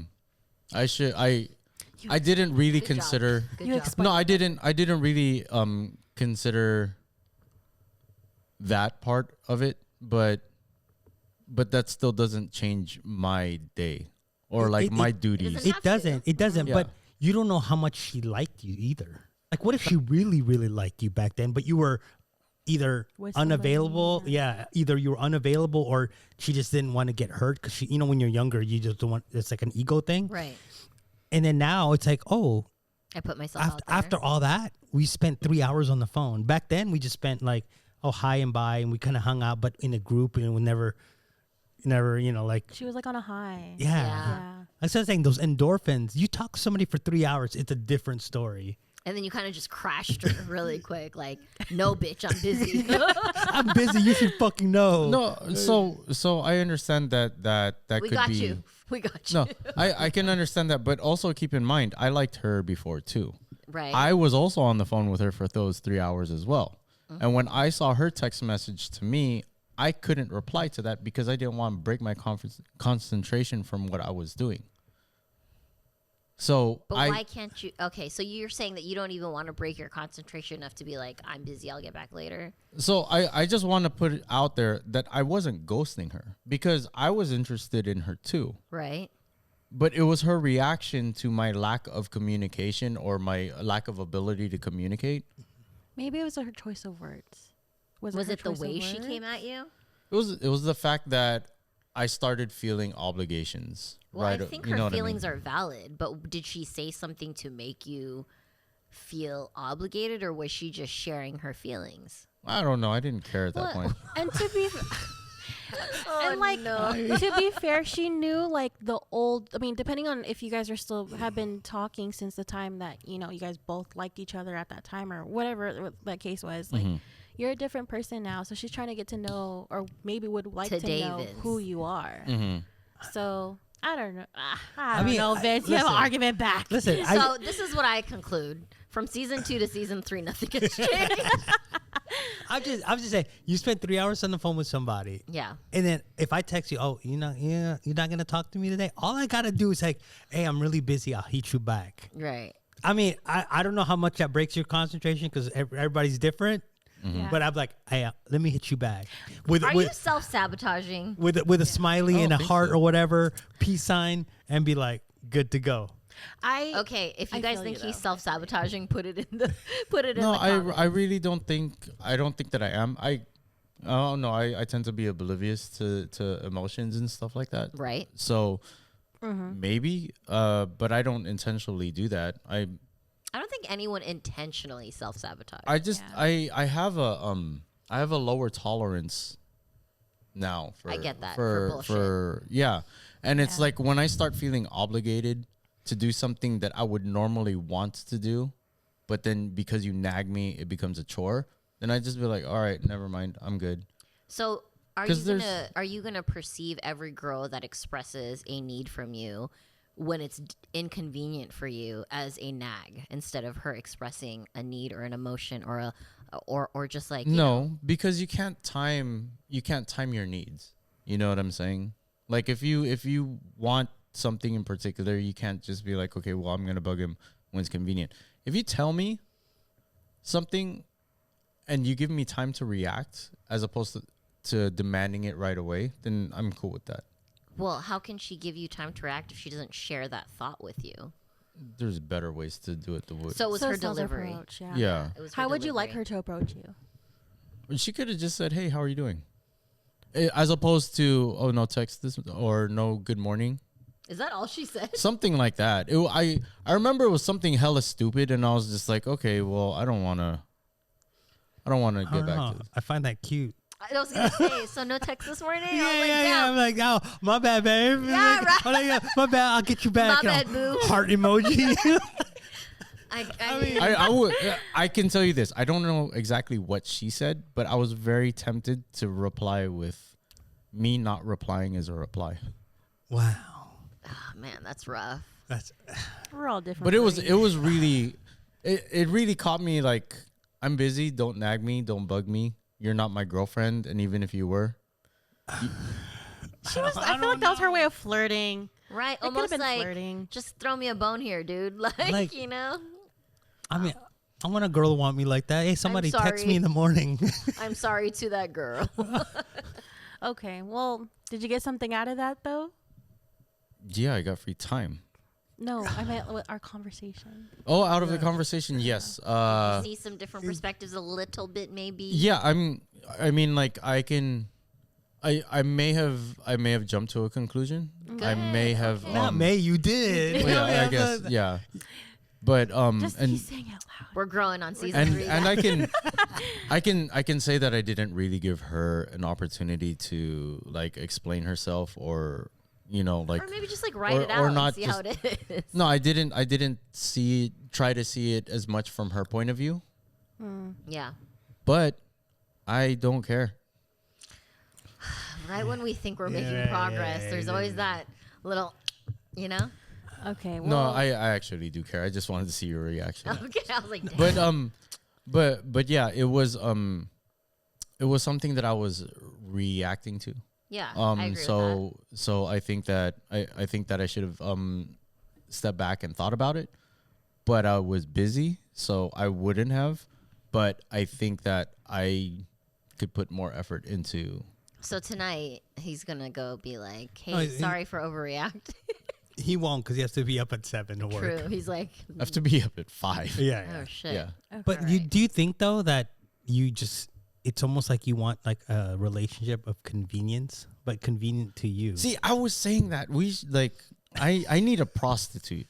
didn't really consider. Good job. No, I didn't really consider that part of it, but that still doesn't change my day or like my duties. It doesn't It doesn't. Yeah. But you don't know how much she liked you either. Like, what if she really, really liked you back then, but you were either With somebody, unavailable? Yeah, either you were unavailable or she just didn't want to get hurt because she, when you're younger, you just don't want. It's like an ego thing. Right. And then now it's like, oh, I put myself out there. after all that, we spent 3 hours on the phone. Back then, we just spent like, hi and bye, and we kind of hung out, but in a group, and we never, like. She was like on a high. Yeah. Yeah. I was saying those endorphins. You talk to somebody for 3 hours, it's a different story. And then you kind of just crashed her really quick. Like, no, bitch, I'm busy. I'm busy. You should fucking know. No, so I understand that We could got be. you. We got you. No, I can understand that, but also keep in mind, I liked her before too. Right. I was also on the phone with her for those 3 hours as well. And when I saw her text message to me, I couldn't reply to that because I didn't want to break my concentration from what I was doing. So But why can't you? Okay, so you're saying that you don't even want to break your concentration enough to be like, I'm busy, I'll get back later. So I just want to put it out there that I wasn't ghosting her because I was interested in her too. Right. But it was her reaction to my lack of communication or my lack of ability to communicate. Maybe it was her choice of words. Was her it the choice of way she words? came at you? It was the fact that I started feeling obligations. Well, right? I think You know her what I mean? feelings are valid, but did she say something to make you feel obligated, or was she just sharing her feelings? I don't know. I didn't care at that point. And to be and like to be fair, she knew like the old. I mean, depending on if you guys are still have been talking since the time that you guys both liked each other at that time or whatever that case was. Like, you're a different person now, so she's trying to get to know, or maybe would like to know David's. who you are. Mm-hmm. So I don't know. I I mean, don't know, Vince. You have an listen. argument back. Listen, So this is what I conclude. From season 2 to season 3, nothing has changed. I'm just saying, you spent 3 hours on the phone with somebody. Yeah. And then if I text you, oh, you're not gonna talk to me today. All I gotta do is like, hey, I'm really busy. I'll hit you back. Right. I mean, I don't know how much that breaks your concentration because everybody's different. Yeah. But I'm like, hey, let me hit you back Are you self-sabotaging? with a smiley and a think heart so. or whatever, peace sign, and be like, good to go. Okay, if you I guys feel think you, he's though. self-sabotaging, put it in the No, comments. I really don't think. I don't think that I am. I don't know. I tend to be oblivious to emotions and stuff like that. Right. So maybe, but I don't intentionally do that. I don't think anyone intentionally self-sabotage. I just Yeah. I have a lower tolerance now for I get that, for bullshit. yeah. And it's Yeah. like when I start feeling obligated to do something that I would normally want to do, but then because you nag me it becomes a chore, then I just be like, all right, never mind, I'm good. So are 'Cause you gonna perceive every girl that expresses a need from you when it's inconvenient for you as a nag instead of her expressing a need or an emotion or just like No, because you can't time your needs. You know what I'm saying? Like if you want something in particular, you can't just be like, okay, well, I'm gonna bug him when it's convenient. If you tell me something and you give me time to react as opposed to demanding it right away, then I'm cool with that. Well, how can she give you time to react if she doesn't share that thought with you? There's better ways to do it. So it was her it's not delivery. approach, yeah. Yeah. It was her How would you like delivery. her to approach you? And she could have just said, hey, how are you doing? As opposed to, oh, no text this or no good morning. Is that all she said? Something like that. I remember it was something hella stupid, and I was just like, okay, well, I don't want to get back to this. I find that cute. I was gonna say, so no text this morning. I was like, Yeah. I'm like, oh, my bad, babe. Yeah, right. Oh, yeah, my bad. I'll get you back. My And bad, boo. heart emoji. I mean, I would. I can tell you this. I don't know exactly what she said, but I was very tempted to reply with me not replying as a reply. Wow. Oh, man, that's rough. That's We're all different. But it was breeds. really, it really caught me like, I'm busy. Don't nag me. Don't bug me. You're not my girlfriend. And even if you were, She was. I feel like that was her way of flirting. Right? It could have Almost been like, flirting. just throw me a bone here, dude. Like, you know? I mean, I want a girl to want me like that. Hey, somebody text sorry. me in the morning. I'm sorry to that girl. Okay. Well, did you get something out of that though? yeah, I got free time. No, I meant with our conversation. Oh, out of the conversation, yes. See some different perspectives a little bit, maybe. Yeah, I mean, like I may have jumped to a conclusion. I may have. Not May, you did. Well, yeah, I guess. Yeah. But Just and keep saying it out loud. We're growing on season 3. and I can say that I didn't really give her an opportunity to like explain herself or like or maybe just like write it or out not and see how it is. no, I didn't try to see it as much from her point of view, Yeah. but I don't care. Right when we think we're making Yeah, progress, yeah, there's yeah, always yeah. that little, you know? Okay. Well, No, I actually do care. I just wanted to see your reaction. Okay. I was like, damn. But yeah, it was something that I was reacting to. Yeah. I agree with that. So I think that I should have stepped back and thought about it, but I was busy, so I wouldn't have. But I think that I could put more effort into. So tonight, he's going to go be like, hey, Oh, he- sorry for overreacting. He won't because he has to be up at 7 to work. True. He's like, I have to be up at 5. Yeah. oh, yeah. shit. Yeah. okay. But do you think though that it's almost like you want like a relationship of convenience, but convenient to you? See, I was saying that I need a prostitute.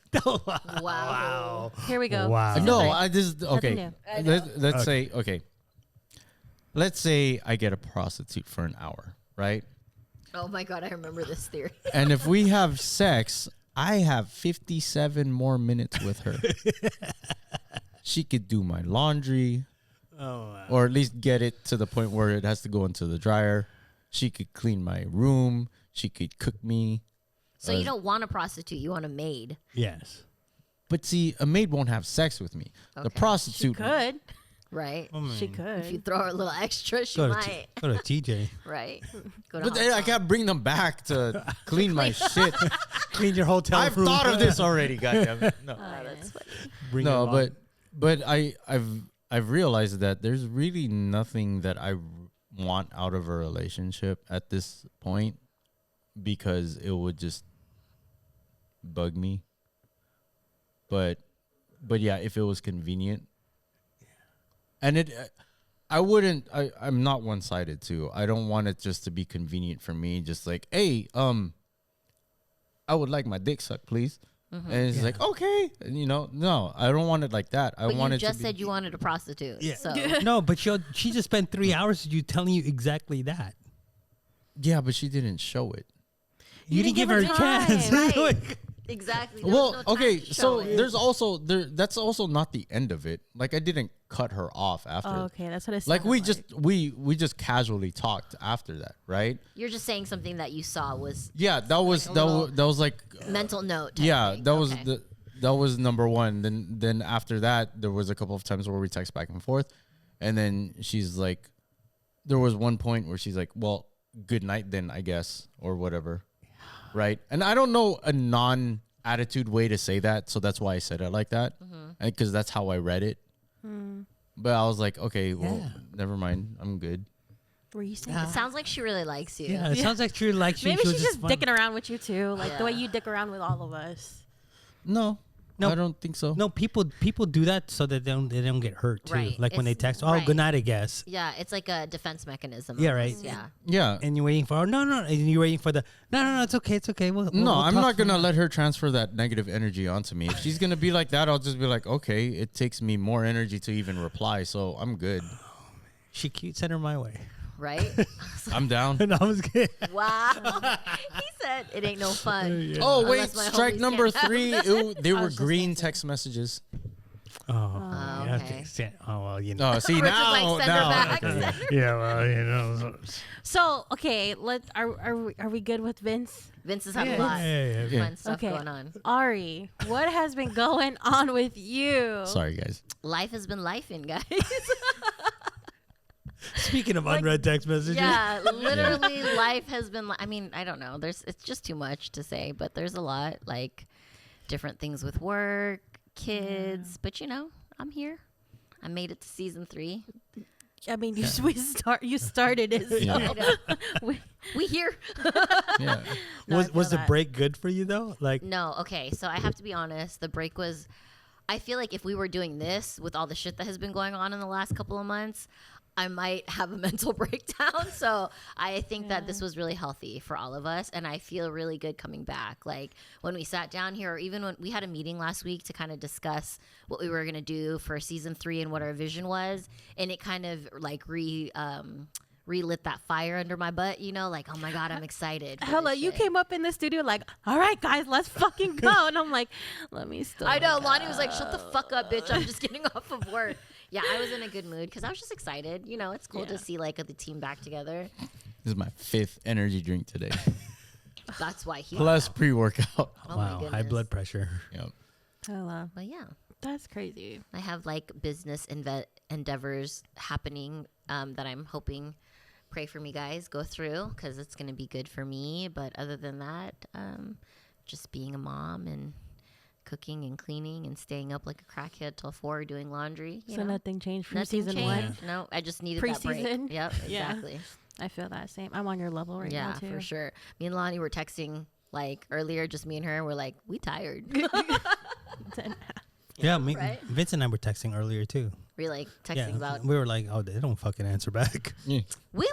Wow. Here we go. Wow. Season No, three. I just okay. new. Let's say okay. Let's say I get a prostitute for an hour, right? Oh, my God. I remember this theory. And if we have sex, I have 57 more minutes with her. She could do my laundry, or at least get it to the point where it has to go into the dryer. She could clean my room. She could cook me. So you don't want a prostitute. You want a maid. Yes. But see, a maid won't have sex with me. The Okay. She prostitute could. Right? She could. If you throw her a little extra, she Go to, might. go to TJ. Right? Go to But then I Hong Kong. can't bring them back to clean my shit. Clean your hotel I've room. thought of this already. Goddamn it! No, Oh, that's funny. Bring no, your mom. but I've realized that there's really nothing that I want out of a relationship at this point because it would just bug me. But yeah, if it was convenient, and I'm not one-sided too. I don't want it just to be convenient for me. Just like, hey, I would like my dick sucked, please. And it's like, okay, and, no, I don't want it like that. I But want you it to just be, said you wanted a prostitute. Yeah. So No, but she just spent 3 hours with you telling you exactly that. yeah, but she didn't show it. You didn't give her a time, chance. right. Like, exactly. There Well, was no time okay, to so show it. there's also that's also not the end of it. Like I didn't cut her off after. Oh, okay, that's what it Like we sounded just we just casually talked after that, right? You're just saying something that you saw was Yeah, that was a that little was, that was like mental note. type yeah, thing. that was Okay. that was number one. Then after that, there was a couple of times where we text back and forth, and then she's like, there was one point where she's like, "Well, good night then, I guess," or whatever, right? And I don't know a non-attitude way to say that, so that's why I said it like that, because that's how I read it. But I was like, okay, well, Yeah. never mind, I'm good. Were you saying? It sounds like she really likes you. yeah, it sounds like she likes you. Maybe She was she's just fun. dicking around with you too, like the way Yeah. you dick around with all of us. No, No. I don't think so. No, people do that so that they don't get hurt too. Right. Like when they It's- text, "Oh, right. good night," I guess. Yeah, it's like a defense mechanism. Yeah, almost. right. Yeah. Yeah, And you're waiting for, "Oh, no," and you're waiting for the, no, it's okay. no, we'll I'm talk not gonna tomorrow." let her transfer that negative energy onto me. If she's gonna be like that, I'll just be like, okay, it takes me more energy to even reply, so I'm good. She cute. Send her my way. Right? I'm down. No, I was kidding. Wow. He said it ain't no fun. Oh wait, Unless my strike homies number can't have 3. it. They were just green answering. text messages. Oh, Oh, yeah. Okay. Oh well, you know. Oh, see Rich is now, like, send her back. Okay. Yeah, well, you know. So okay, are we good with Vince? Vince has had a lot of Yeah. fun stuff going on. Ari, what has been going on with you? Sorry, guys. Life has been lifing, guys. Speaking of unread text messages. Yeah, literally, life has been. I mean, I don't know. It's just too much to say, but there's a lot, like different things with work, kids. But you know, I'm here. I made it to season 3. I mean, you started it. So Yeah. We here. Yeah. No, I was feel the that. break good for you though? Like, No, okay. So I have to be honest. The break was. I feel like if we were doing this with all the shit that has been going on in the last couple of months, I might have a mental breakdown. So I think that this was really healthy for all of us. And I feel really good coming back. Like when we sat down here, or even when we had a meeting last week to kind of discuss what we were going to do for season 3 and what our vision was. And it kind of like relit that fire under my butt, you know, like, oh my God, I'm excited. for Hella, this you shit. came up in the studio like, all right, guys, let's fucking go. And I'm like, let me stop. I know. Lonnie was like, shut the fuck up, bitch. I'm just getting off of work. Yeah, I was in a good mood because I was just excited. You know, it's cool to see like the team back together. This is my 5th energy drink today. That's why he. Plus pre-workout. Oh my wow, high goodness. blood pressure. Yep. Hella, But yeah, that's crazy. I have like business endeavors happening that I'm hoping. Pray for me, guys. Go through because it's going to be good for me. But other than that, just being a mom and cooking and cleaning and staying up like a crackhead till 4 doing laundry. You So know? nothing changed from Nothing season changed. 1. No, I just needed that Pre-season? break. Yep, Yeah. exactly. I feel that same. I'm on your level right Yeah, now too. for sure. Me and Lonnie were texting like earlier, just me and her. We're like, we tired. Yeah, right? Vince and I were texting earlier too. We're like texting Yeah, about. we were like, oh, they don't fucking answer back. Yeah. We've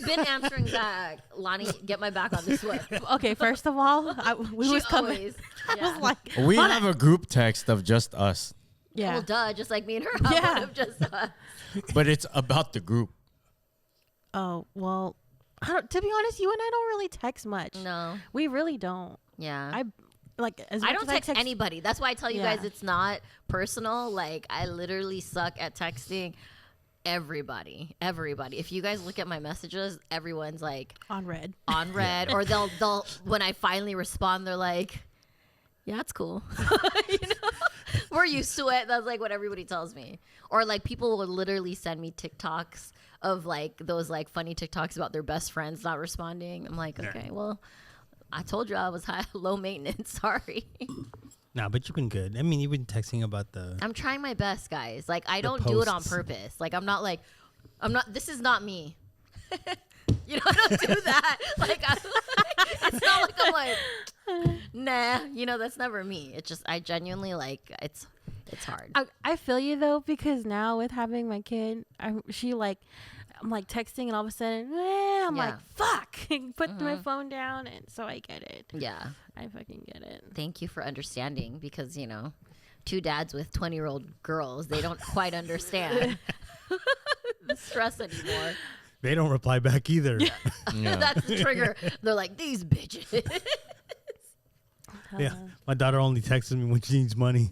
been answering back. Lonnie, get my back on this one. Okay, first of all, we She was coming. always- I yeah. was like, We have a group text of just us, yeah. Well, duh, just like me and her. I Yeah. would have just. but it's about the group. Oh well, to be honest, you and I don't really text much. No. We really don't. Yeah. I like as much I don't as text anybody. That's why I tell you Yeah. guys it's not personal. Like I literally suck at texting everybody. If you guys look at my messages, everyone's like on red. on red, or they'll when I finally respond, they're like, "Yeah, it's cool." You know, we're used to it. That's like what everybody tells me. Or like people will literally send me TikToks of like those like funny TikToks about their best friends not responding. I'm like, okay, well. I told you I was low maintenance. Sorry. Nah, but you've been good. I mean, you've been texting about the. I'm trying my best, guys. Like, I don't do it on posts. purpose. Like, I'm not, this is not me. You know, I don't do that. Like, it's not like I'm like, nah, you know, that's never me. It's just, I genuinely, like, it's hard. I feel you though, because now with having my kid, I'm like texting and all of a sudden, I'm Yeah. like, fuck, put my phone down, and so I get it. Yeah. I fucking get it. Thank you for understanding because, you know, 2 dads with 20-year-old girls, they don't quite understand the stress anymore. They don't reply back either. Yeah. That's the trigger. They're like, these bitches. Yeah. My daughter only texts me when she needs money.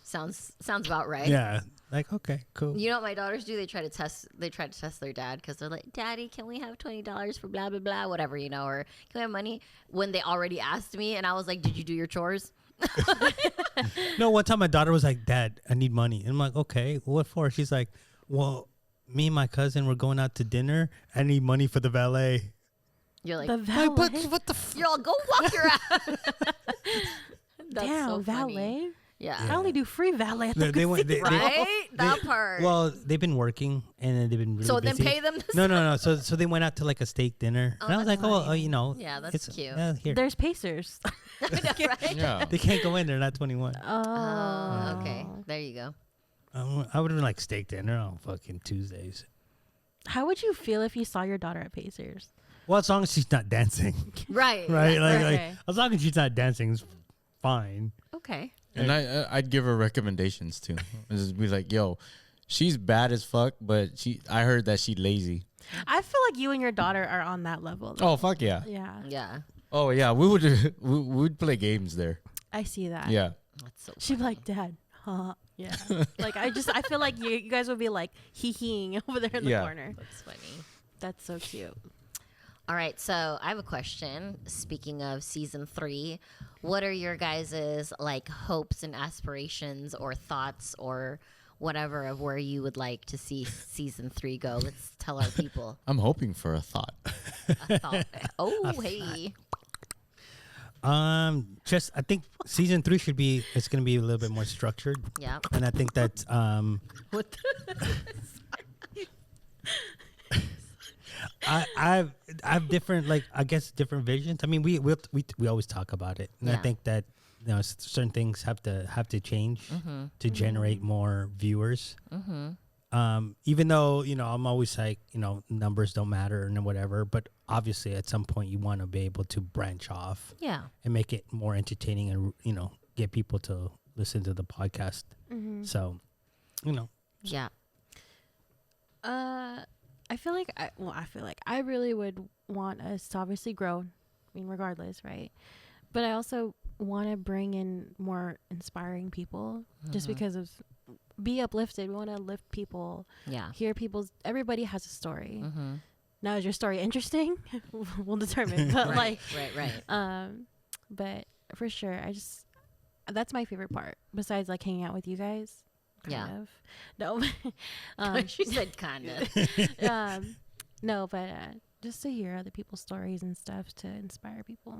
Sounds about right. Yeah. Like, okay, cool. You know what my daughters do? They try to test their dad because they're like, "Daddy, can we have $20 for blah blah blah, whatever, you know, or can we have money?" When they already asked me, and I was like, "Did you do your chores?" No, one time my daughter was like, Dad, I need money. And I'm like, okay, what for? She's like, well, me and my cousin were going out to dinner. I need money for the valet. You're like, The valet. Like, but what the "You're all go walk your ass." That's Damn, so funny. valet. Yeah. I only do free valet at the They went- casino. Right? That part. Well, they've been working and then they've been really So busy. then pay them this No. So they went out to like a steak dinner. Oh, and I was like, that's oh, nice. you know. Yeah, that's it's- cute. Here. There's Pacers. right? Yeah. They can't go in. They're not 21. Oh, okay. There you go. I would have been like steak dinner on fucking Tuesdays. How would you feel if you saw your daughter at Pacers? Well, as long as she's not dancing. Right. Right? Yeah. Like, Okay. as long as she's not dancing, it's fine. Okay. And I'd give her recommendations too. Just be like, yo, she's bad as fuck, but I heard that she's lazy. I feel like you and your daughter are on that level. though. Oh fuck yeah. Yeah, Yeah. Yeah. We would play games there. I see that. Yeah. That's so She'd be like, Dad, huh? Yeah. Like I feel like you guys would be like hee-heeing over there in the corner. That's funny. That's so cute. All right, so I have a question. Speaking of season 3, what are your guys' like hopes and aspirations or thoughts or whatever of where you would like to see season 3 go? Let's tell our people. I'm hoping for a thought. A thought. Oh, hey. Just I think season 3 it's gonna be a little bit more structured. Yeah. And I think that's What I've different different visions. I mean, we always talk about it, and I Yeah. think that certain things have to change to generate more viewers. Even though I'm always like numbers don't matter and whatever, but obviously at some point you want to be able to branch off, Yeah. and make it more entertaining and get people to listen to the podcast. So, Yeah. I feel like I really would want us to obviously grow. I mean, regardless, right? But I also want to bring in more inspiring people, just because of be uplifted. We want to lift people. Yeah. Hear everybody has a story. Mm-hmm. Now, is your story interesting? We'll determine. But right. but for sure, that's my favorite part. Besides like hanging out with you guys. Kind of. No. She said kind of. No, but just to hear other people's stories and stuff to inspire people.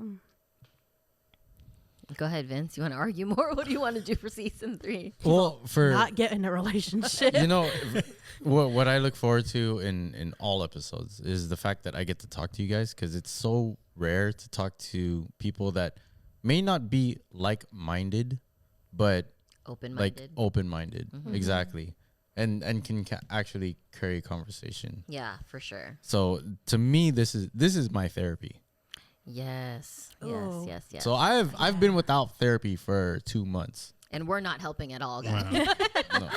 Go ahead, Vince. You want to argue more? What do you want to do for season 3? Well, for Not get in a relationship. what I look forward to in all episodes is the fact that I get to talk to you guys, because it's so rare to talk to people that may not be like-minded, but open-minded. Exactly. And can actually carry a conversation. Yeah, for sure. So to me, this is my therapy. Yes. Ooh. Yes. So I've been without therapy for 2 months. And we're not helping at all, guys. No.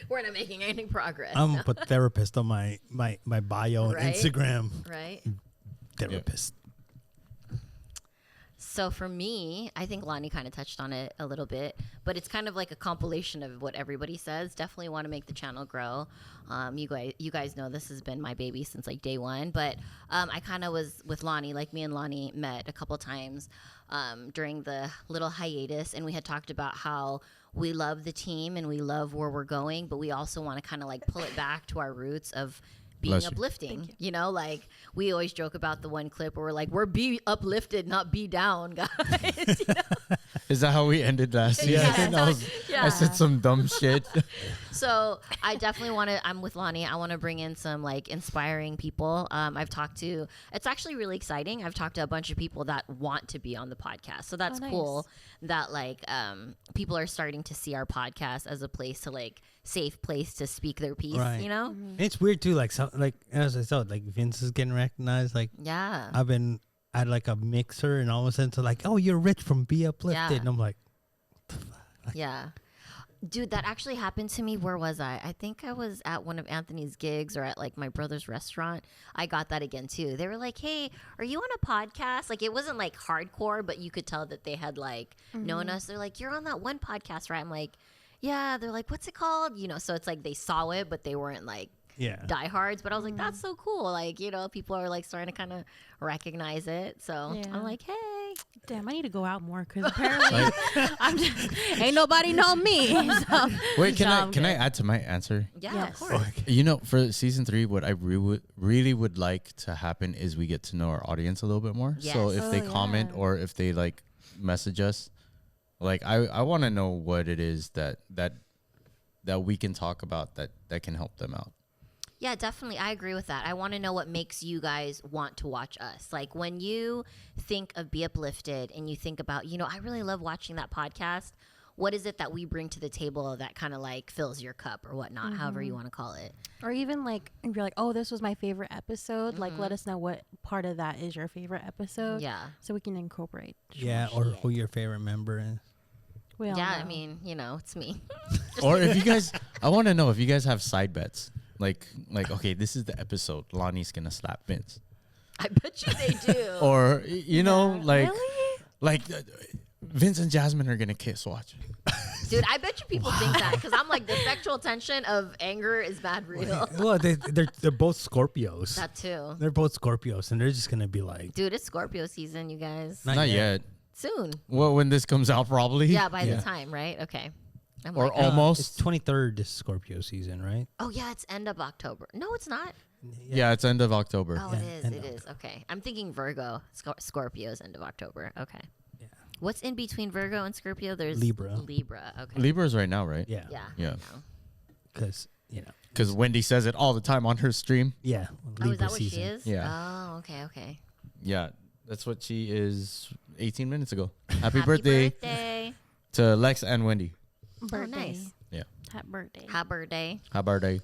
We're not making any progress. I'm gonna put therapist on my bio on Right? Instagram. Right? Therapist. So for me, I think Lonnie kind of touched on it a little bit, but it's kind of like a compilation of what everybody says. Definitely want to make the channel grow. You guys know this has been my baby since like day one, but I kind of was with Lonnie, like me and Lonnie met a couple times during the little hiatus, and we had talked about how we love the team and we love where we're going, but we also want to kind of like pull it back to our roots of being Bless you. uplifting, like we always joke about the one clip where we're like, we're be uplifted, not be down, guys. Is that how we ended last season? Yeah. I said some dumb shit. So I definitely want to, I'm with Lonnie. I want to bring in some like inspiring people. It's actually really exciting. I've talked to a bunch of people that want to be on the podcast. So that's nice. cool that like people are starting to see our podcast as a place to like safe place to speak their piece, Right. Mm-hmm. It's weird too, like as I said, like Vince is getting recognized. Like Yeah. I've been at like a mixer, and all of a sudden, it's like, oh, you're Rich from Be Uplifted, Yeah. and I'm like, Yeah. Dude, that actually happened to me. Where was I? I think I was at one of Anthony's gigs or at like my brother's restaurant. I got that again too. They were like, hey, are you on a podcast? Like it wasn't like hardcore, but you could tell that they had like known us. They're like, you're on that one podcast, right? I'm like, yeah. They're like, what's it called? So it's like they saw it, but they weren't like yeah. diehards. But I was like, that's so cool. Like, people are like starting to kind of recognize it. So Yeah. I'm like, hey. Damn, I need to go out more because apparently I'm just ain't nobody know me. So, Wait, can I'm I good. add to my answer? Yeah, of Yes. course. For season 3, what I really would like to happen is we get to know our audience a little bit more. So Yes. if they Oh, comment yeah. or if they like message us, like I want to know what it is that we can talk about that can help them out. Yeah, definitely. I agree with that. I want to know what makes you guys want to watch us. Like when you think of Be Uplifted and you think about, I really love watching that podcast. What is it that we bring to the table that kind of like fills your cup or whatnot, however you want to call it? or even like if you're like, oh, this was my favorite episode. Like, let us know what part of that is your favorite episode. Yeah. So we can incorporate. Yeah, or who your favorite member is. We all Yeah, know. I mean, it's me. Or if you guys, I want to know if you guys have side bets. Like, okay, this is the episode. Lonnie's gonna slap Vince. I bet you they do. Or like, Really? like Vince and Jasmine are gonna kiss. Watch. Dude, I bet you people think that because I'm like the sexual tension of anger is bad real. Well, they're both Scorpios. That too. They're both Scorpios, and they're just gonna be like, Dude, it's Scorpio season, you guys. Not yet. Soon. Well, when this comes out, probably. Yeah, by the time, right? Okay. I'm Or like, almost. it's 23rd is Scorpio season, right? oh yeah, it's end of October. No, it's not. Yeah, it's end of October. Oh, Yeah, it is. end It of is. Okay. I'm thinking Virgo. Scorpio's end of October. Okay. Yeah. What's in between Virgo and Scorpio? There's Libra. Libra. Okay. Libra's right now, right? Yeah. Yeah. Yeah. I know. Because Because Wendy says it all the time on her stream. yeah. Oh, is Libra that what season. she is? Yeah. Oh, okay, okay. Yeah, that's what she is 18 minutes ago. Happy birthday birthday. to Lex and Wendy. Birthday. nice. Yeah. Happy birthday. Happy birthday. Happy birthday.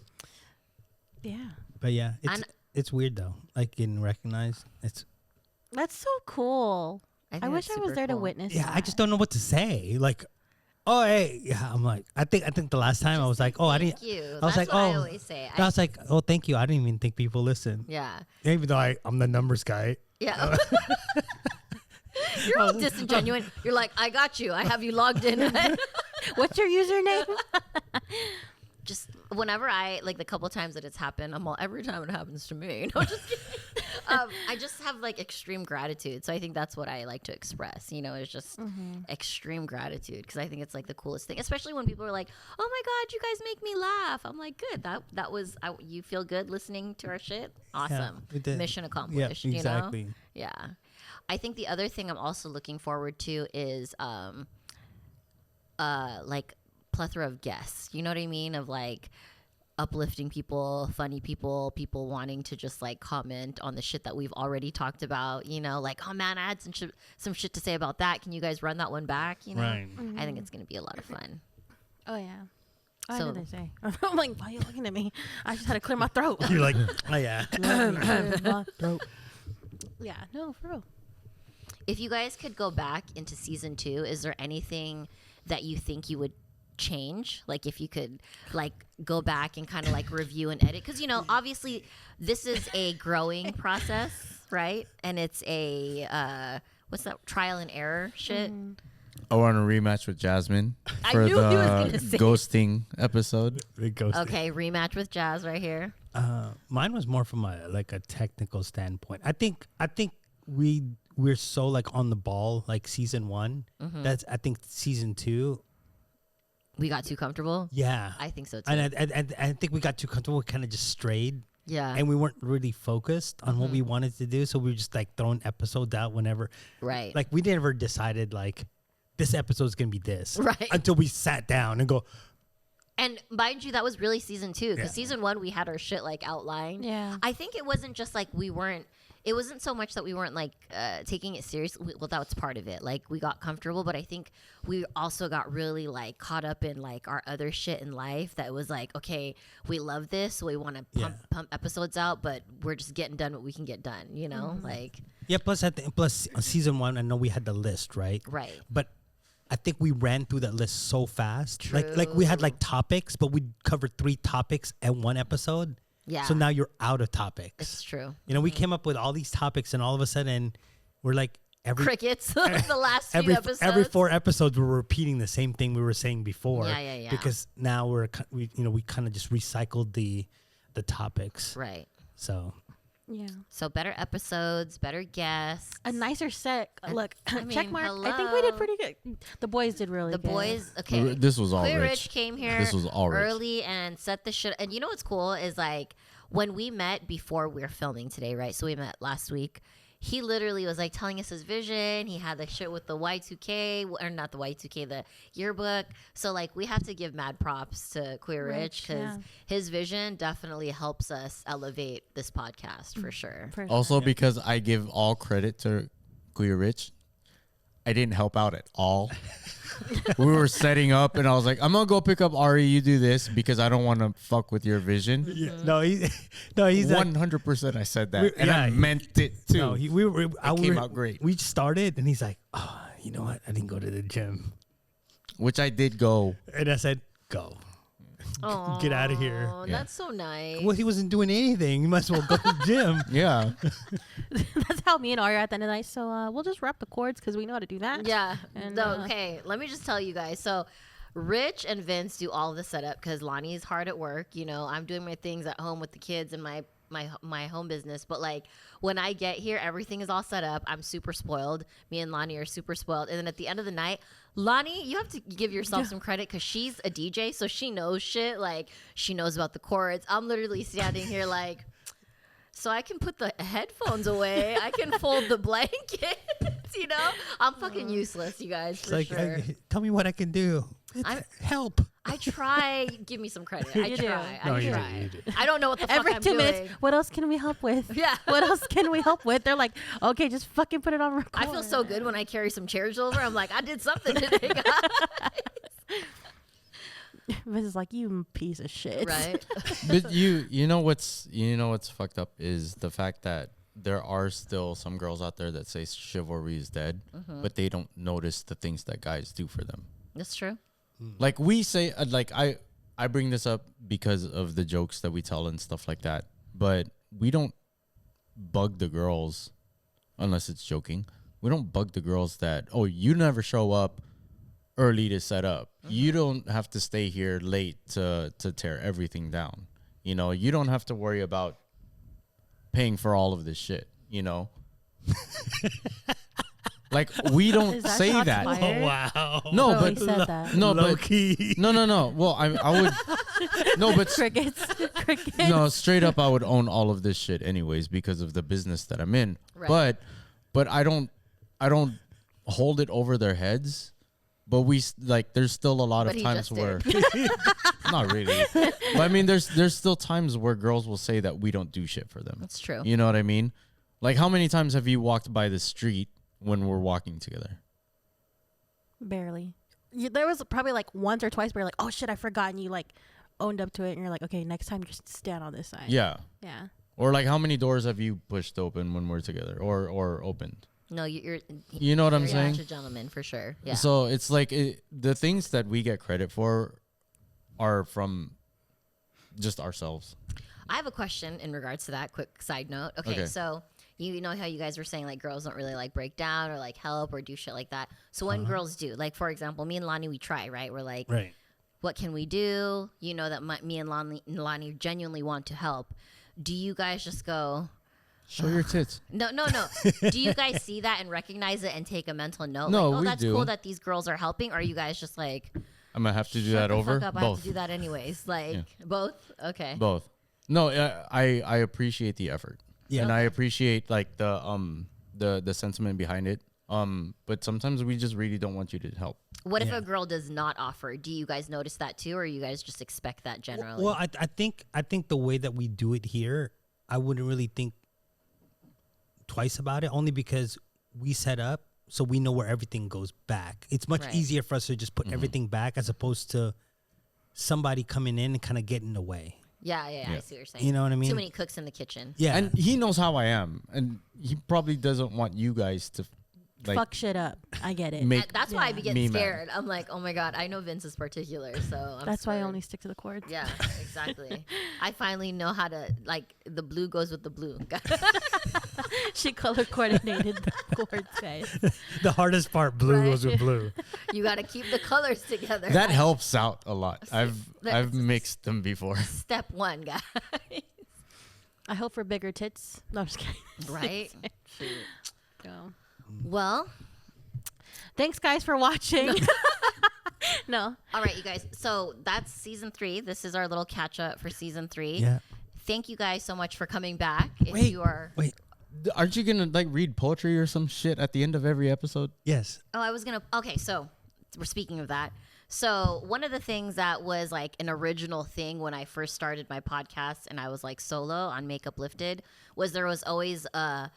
Yeah. But yeah, And- it's weird though. Like getting recognized. It's That's so cool. I think wish that's I was super there to cool. witness. yeah. I that. just don't know what to say. Like, oh hey, yeah. I'm like, I think the last time I was like, oh, I didn't. Thank you. I was That's like, what I oh. always say. I was like, oh, thank you. I didn't even think people listen. Yeah. Even though I'm the numbers guy. Yeah. You're all disingenuous. You're like, I got you. I have you logged in. What's your username? Just whenever I like the couple times that it's happened, I'm all every time it happens to me. No, just kidding. I just have like extreme gratitude, so I think that's what I like to express. You know, is just extreme gratitude because I think it's like the coolest thing, especially when people are like, "Oh my god, you guys make me laugh." I'm like, "Good, that was you feel good listening to our shit? Awesome, we did. mission Yeah, accomplished." exactly. You know? Yeah. I think the other thing I'm also looking forward to is like plethora of guests. You know what I mean? Of like uplifting people, funny people, people wanting to just like comment on the shit that we've already talked about. You know, like, oh man, I had some shit to say about that. Can you guys run that one back? You know, Right. I think it's gonna be a lot of fun. Oh yeah. Oh, I So- know they say. I'm like, why are you looking at me? I just had to clear my throat. You're like, oh yeah. Yeah. No, for real. If you guys could go back into season 2, is there anything that you think you would change? Like if you could like go back and kind of like review and edit, because you know obviously this is a growing process, right? And it's a what's that, trial and error shit. I want a rematch with Jasmine I for knew he was the gonna say- ghosting episode. It goes. Okay, rematch with Jazz right here. Mine was more from a technical standpoint. I think we're so like on the ball like season 1. That's I think season 2. We got too comfortable. Yeah, I think so too. and I think we got too comfortable. We kind of just strayed, Yeah, and we weren't really focused on what we wanted to do. So we were just like throwing episodes out whenever. right. Like we never decided like this episode is gonna be this, Right. Until we sat down and go, And mind you, that was really season 2 because Yeah. season 1 we had our shit like outlined. Yeah. I think it wasn't just like it wasn't so much that we weren't like taking it seriously. Well, that was part of it. Like we got comfortable, but I think we also got really like caught up in like our other shit in life that was like, okay, we love this, so we want to pump episodes out, but we're just getting done what we can get done. You know, like yeah. Plus season 1, I know we had the list, right? right. But I think we ran through that list so fast. Like we had like topics, but we covered 3 topics at one episode. Yeah. So now you're out of topics. It's true. You know, we came up with all these topics, and all of a sudden, we're like Crickets. The last few episodes. every 4 episodes, we're repeating the same thing we were saying before. Yeah. Because now we kind of just recycled the topics. Right. So Yeah. So better episodes, better guests. A nicer set. Look, I check mean, mark. I think we did hello. pretty good. The boys did really The good. boys, okay. This was all Queer rich. Rich came here This was all rich. early and set the shit. And you know what's cool is like when we met before we were filming today, right? So we met last week. He literally was like telling us his vision. He had the shit with the Y2K, or not the Y2K, the yearbook. So like we have to give mad props to Queer Rich because yeah. his vision definitely helps us elevate this podcast for sure. For Also, because I give all credit to Queer Rich, I didn't help out at all. We were setting up, and I was like, I'm gonna go pick up Ari. You do this because I don't want to fuck with your vision. yeah. No, he's 100%. I said that, and I yeah, meant it too. No, it came out great. We started, and he's like, "Oh, you know what? I didn't go to the gym," Which I did go. and I said, "Go, get out of here." Oh, Yeah. that's so nice. Well, he wasn't doing anything. You might as well go to the gym. Yeah, That's how me and Ari are at the end of the night. So we'll just wrap the cords because we know how to do that. Yeah. And, Okay, let me just tell you guys. So Rich and Vince do all the setup because Lonnie's hard at work. You know, I'm doing my things at home with the kids and my home business. But like when I get here, everything is all set up. I'm super spoiled. Me and Lonnie are super spoiled. And then at the end of the night, Lonnie, you have to give yourself some credit because she's a DJ, so she knows shit. Like she knows about the chords. I'm literally standing here like, so I can put the headphones away. I can fold the blankets. You know, I'm fucking useless, you guys. For sure. Tell me what I can do. Help. I try. Give me some credit. I You do. try. No, I you try. do, you do. I don't know what the fuck Every I'm 2 doing. minutes, what else can we help with? Yeah. What else can we help with? They're like, okay, just fucking put it on record. I feel so good when I carry some chairs over. I'm like, I did something today, guys. Vince is like, you piece of shit. Right? But you know what's fucked up is the fact that there are still some girls out there that say chivalry is dead, but they don't notice the things that guys do for them. That's true. Like we say, like I bring this up because of the jokes that we tell and stuff like that, but we don't bug the girls unless it's joking. We don't bug the girls that, oh, you never show up early to set up. You don't have to stay here late to tear everything down. You know, you don't have to worry about paying for all of this shit, you know? Like, we don't Is that say shots that. fired? Oh, wow. No, No, he but said that. no, Low but key. no. Well, I would no, but Crickets. Crickets. no, straight up, I would own all of this shit anyways because of the business that I'm in. Right. But I don't hold it over their heads. But there's still a lot But of he times just where, not really. But I mean, there's still times where girls will say that we don't do shit for them. That's true. You know what I mean? Like, how many times have you walked by the street when we're walking together? Barely. There was probably like once or twice where you're like, oh shit, I forgot. And you like owned up to it. And you're like, okay, next time just stand on this side. Yeah. Yeah. Or like, how many doors have you pushed open when we're together, or opened? No, you're. You know what I'm you're saying? such a gentleman for sure. Yeah. So it's like the things that we get credit for are from just ourselves. I have a question in regards to that. Quick side note. Okay. So you know how you guys were saying like girls don't really like break down or like help or do shit like that. So when girls do, like for example, me and Lonnie, we try, right? We're like, Right. what can we do? You know that me and Lonnie genuinely want to help. Do you guys just go? Show your tits. No. Do you guys see that and recognize it and take a mental note? No, like, oh, we that's do. cool that these girls are helping. Or are you guys just like, I'm gonna have to do shut that the over. fuck up, I have Both. to do that anyways. Like both. Okay. Both. No, I appreciate the effort. Yeah. And I appreciate like the sentiment behind it. But sometimes we just really don't want you to help. What if Yeah. a girl does not offer? Do you guys notice that too, or you guys just expect that generally? Well, I think the way that we do it here, I wouldn't really think twice about it, only because we set up so we know where everything goes back. It's much Right. easier for us to just put everything back as opposed to somebody coming in and kind of getting in the way. yeah, I see what you're saying. You know what I mean? Too many cooks in the kitchen. Yeah. And he knows how I am, and he probably doesn't want you guys to like Fuck shit up. I get it. make. That's why I be Me getting mad. scared. I'm like, oh my god, I know Vince is particular, so That's why I scared. only stick to the chords. Yeah, exactly. I finally know how to like the blue goes with the blue. She color coordinated the chords, guys. the hardest part, blue Right. goes with blue. You got to keep the colors together. That helps out a lot. I've that's- mixed them before. Step one, guys. I hope for bigger tits. No, I'm just kidding. Right? Shoot. No. Well, Thanks, guys, for watching. No. all right, you guys. So that's season 3. This is our little catch up for season 3. Yeah. Thank you guys so much for coming back. If Wait. you are. Wait. Aren't you gonna like read poetry or some shit at the end of every episode? Yes. Oh, I was going to. Okay, so we're speaking of that. So one of the things that was like an original thing when I first started my podcast and I was like solo on Buplifted was there was always a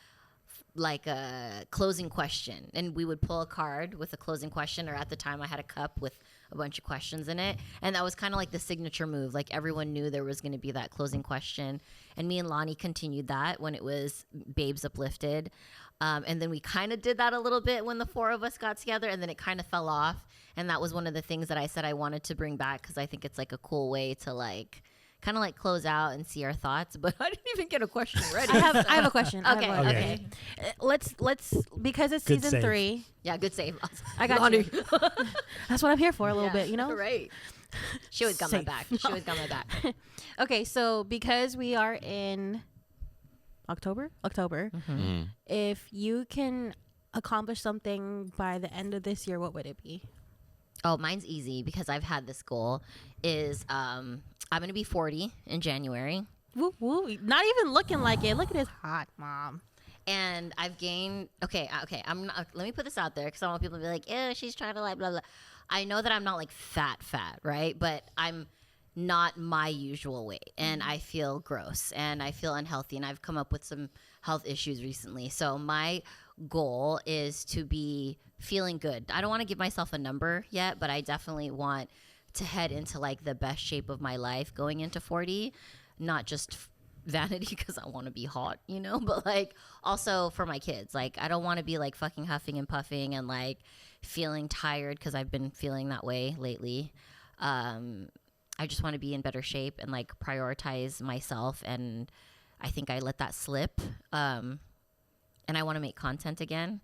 closing question, and we would pull a card with a closing question, or at the time I had a cup with a bunch of questions in it, and that was kind of like the signature move. Like everyone knew there was going to be that closing question, and me and Lonnie continued that when it was Babes Uplifted, and then we kind of did that a little bit when the 4 of us got together, and then it kind of fell off, and that was one of the things that I said I wanted to bring back because I think it's like a cool way to like kind of like close out and see our thoughts. But I didn't even get a question ready. I have a question. Okay, Okay. Let's because it's Good season save. 3. Yeah, good save. I got you. That's what I'm here for a little Yeah, bit, you know? Right. She always got my Safe. back. She always got my back. Okay, so because we are in October, Mhm. if you can accomplish something by the end of this year, what would it be? Oh, mine's easy because I've had this goal. Is I'm gonna be 40 in January, Woo woo! Not even looking like it. Look at this hot mom. and I've gained. Okay. I'm not. Let me put this out there because I don't want people to be like, "Yeah, she's trying to like blah blah." I know that I'm not like fat, right? But I'm not my usual weight, and I feel gross and I feel unhealthy, and I've come up with some health issues recently. So my goal is to be feeling good. I don't want to give myself a number yet, but I definitely want to head into like the best shape of my life going into 40, not just vanity because I want to be hot, but like also for my kids. Like I don't want to be like fucking huffing and puffing and like feeling tired because I've been feeling that way lately. I just want to be in better shape and like prioritize myself, and I think I let that slip. And I want to make content again.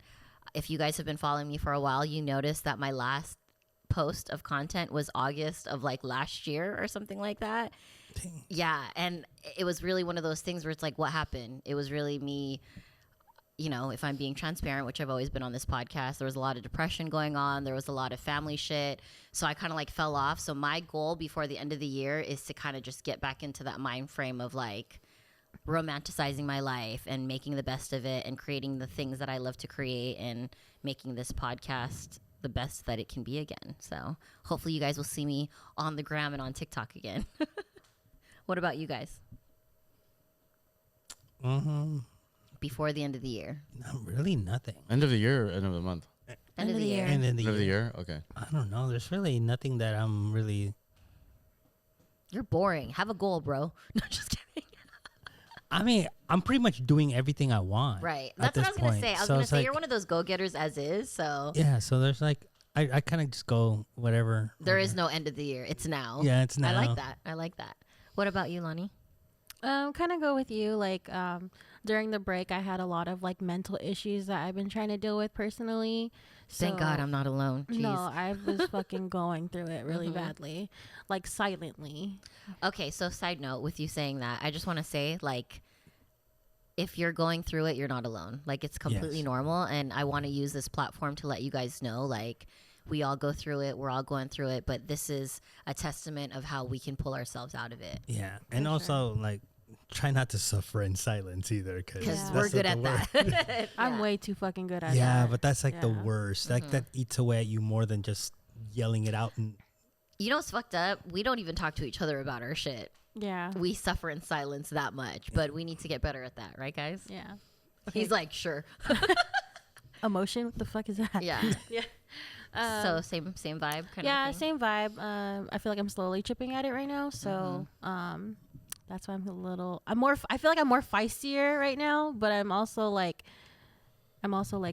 If you guys have been following me for a while, you noticed that my last post of content was August of like last year or something like that. Dang. Yeah, and it was really one of those things where it's like, what happened? It was really me, if I'm being transparent, which I've always been on this podcast, there was a lot of depression going on. There was a lot of family shit. So I kind of like fell off. So my goal before the end of the year is to kind of just get back into that mind frame of like romanticizing my life and making the best of it and creating the things that I love to create and making this podcast the best that it can be again. So hopefully you guys will see me on the gram and on TikTok again. What about you guys? Before the end of the year. Not really nothing. End of the year, or end of the month. End of the year. And then End of the year. Okay. I don't know. There's really nothing that I'm really. You're boring. Have a goal, bro. No, just kidding. I mean, I'm pretty much doing everything I want. Right. at That's what I this was going to point. say. I was So going to it's say like- you're one of those go-getters as is, so Yeah. So there's like, I kind of just go whatever. there is no end of the year. It's now. Yeah, it's now. I like that. What about you, Lonnie? Kind of go with you. Like, during the break, I had a lot of like mental issues that I've been trying to deal with personally. Thank God I'm not alone. Jeez. No, I was fucking going through it really badly, like silently. Okay, so side note with you saying that, I just want to say, like, if you're going through it, you're not alone. Like, it's completely Yes. normal, and I want to use this platform to let you guys know, like, we all go through it. We're all going through it, but this is a testament of how we can pull ourselves out of it. Yeah, and For also like, try not to suffer in silence either, because Because Yeah. we're good at that. I'm Yeah. way too fucking good at Yeah, that. but that's like the Yeah. worst. Like that eats away at you more than just yelling it out. And You know what's fucked up? We don't even talk to each other about our shit. Yeah. We suffer in silence that much, but we need to get better at that, right, guys? Yeah. He's like, sure. Emotion? What the fuck is that? Yeah. Yeah. So same vibe. Kind Yeah, of thing? same vibe. I feel like I'm slowly chipping at it right now. So, that's why I'm a little. I feel like I'm more feistier right now, but I'm also like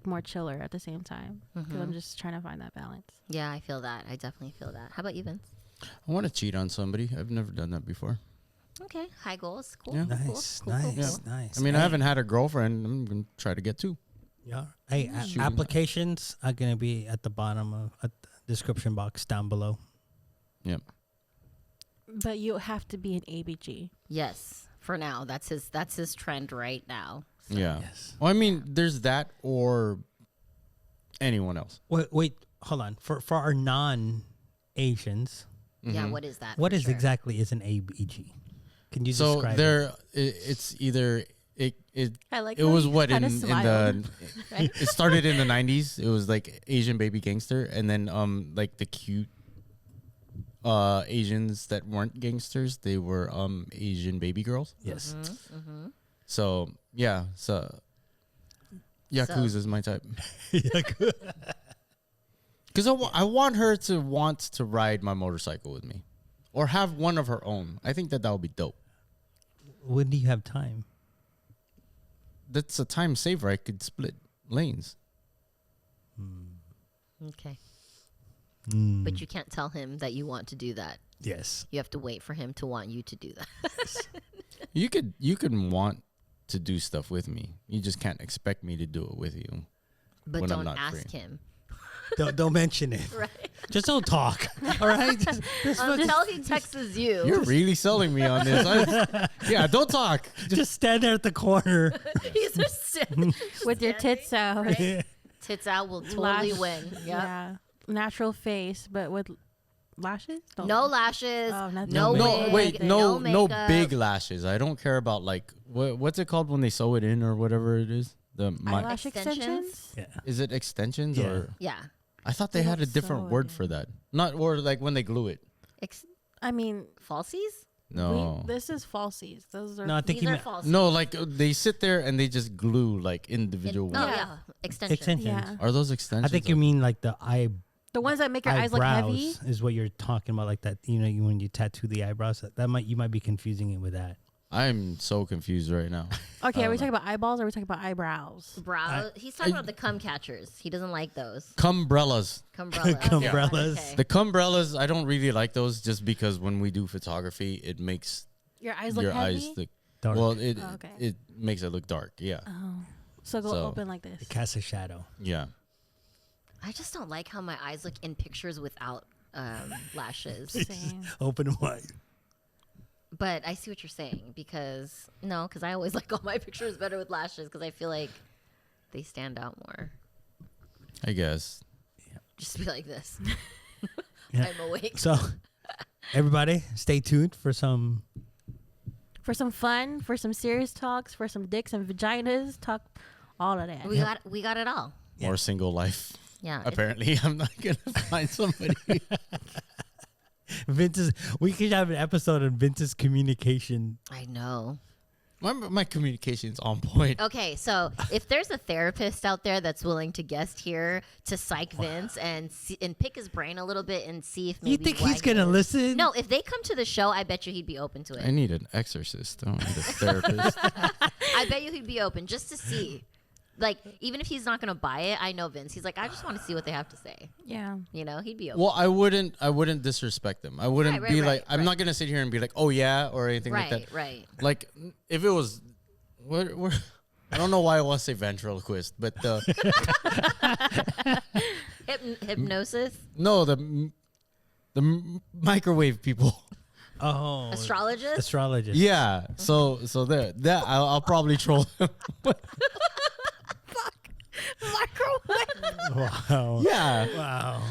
more chiller at the same time because I'm just trying to find that balance. Yeah, I feel that. I definitely feel that. How about you, Vince? I want to cheat on somebody. I've never done that before. Okay, high goals. Cool. Yeah. nice, cool, nice, cool. nice. I mean, I haven't had a girlfriend. I'm gonna try to get two. Yeah. Hey, Shooting. applications are gonna be at the bottom of the description box down below. Yep. But you have to be an ABG. Yes, for now. That's his trend right now. Yeah. Yes. Well, I mean, there's that or anyone else. Wait, hold on. For our non-Asians, Yeah, what is that? what for is sure? exactly is an ABG? Can you So describe it? there, it's either it I like. it how was you what in kinda smiled. the it started in the 90s. It was like Asian baby gangster, and then like the cute Asians that weren't gangsters, they were Asian baby girls. Yes. So yeah, so Yakuza is my type. Because I want her to want to ride my motorcycle with me, or have one of her own. I think that would be dope. When do you have time? That's a time saver. I could split lanes. Okay, Mm. but you can't tell him that you want to do that Yes. You have to wait for him to want you to do that. You could want to do stuff with me. You just can't expect me to do it with you. But When I'm don't not ask free. him. Don't mention it. Right. Just don't talk. All right. Just Until he texts you. You're really selling me on this. Yeah, don't talk. just stand there at the corner. He's just With your tits out. Right? Tits out will totally Lash- win. Yep. Yeah. Natural face, but with lashes? Don't- No lashes. Oh, nothing. no No, wig, wait, no makeup. big lashes. I don't care about like what's it called when they sew it in or whatever it is. Eyelash Extensions? extensions? Yeah. Is it extensions Yeah. or Yeah. I thought they They had a don't different sew it word in. for that. Not or like when they glue it. I mean, Falsies? No. this is falsies. Those are No, I think These you are meant falsies. No, like they sit there and they just glue like individual Oh, ones. yeah. Extensions. extensions. Yeah. Are those extensions? I think you mean like the the ones that make your eyes look heavy. eyebrows is what you're talking about, like that. You know, when you tattoo the eyebrows, you might be confusing it with that. I'm so confused right now. Okay, are we know. talking about eyeballs or are we talking about eyebrows? Brow. He's talking about the cum catchers. He doesn't like those. Cumbrellas. Cumbrellas. Cumbrellas. Okay. The cumbrellas, I don't really like those just because when we do photography, it makes Your eyes look your heavy? eyes look Dark. well. It Oh, okay. it makes it look dark. Yeah, So go So- open like this. It casts a shadow. yeah. I just don't like how my eyes look in pictures without lashes. Same. Open them wide. But I see what you're saying because I always like all my pictures better with lashes because I feel like they stand out more. I guess. Just be like this. Yeah. I'm awake. So, everybody, stay tuned for some. For some fun, for some serious talks, for some dicks and vaginas, talk all of that. We got it all. Yeah. More single life. Yeah. Apparently, I'm not gonna find somebody. Vince's. We could have an episode on Vince's communication. I know. My communication's on point. Okay, so if there's a therapist out there that's willing to guest here to psych Vince and pick his brain a little bit and see if maybe You think why he's gonna is- listen? No, if they come to the show, I bet you he'd be open to I it. need an exorcist. I don't need a therapist. I bet you he'd be open just to see. Like, even if he's not gonna buy it, I know Vince. He's like, I just want to see what they have to say. Yeah. He'd be open. Well, I wouldn't disrespect them. I wouldn't Right, be right, like, I'm right. not gonna sit here and be like, oh yeah, or anything like that. Right. Like, if it was, I don't know why I want to say ventriloquist, but Hypnosis, no, the microwave people. Oh, astrologist. astrologist. Yeah, so there, that I'll probably troll them. Microwave. Wow. Yeah, Wow.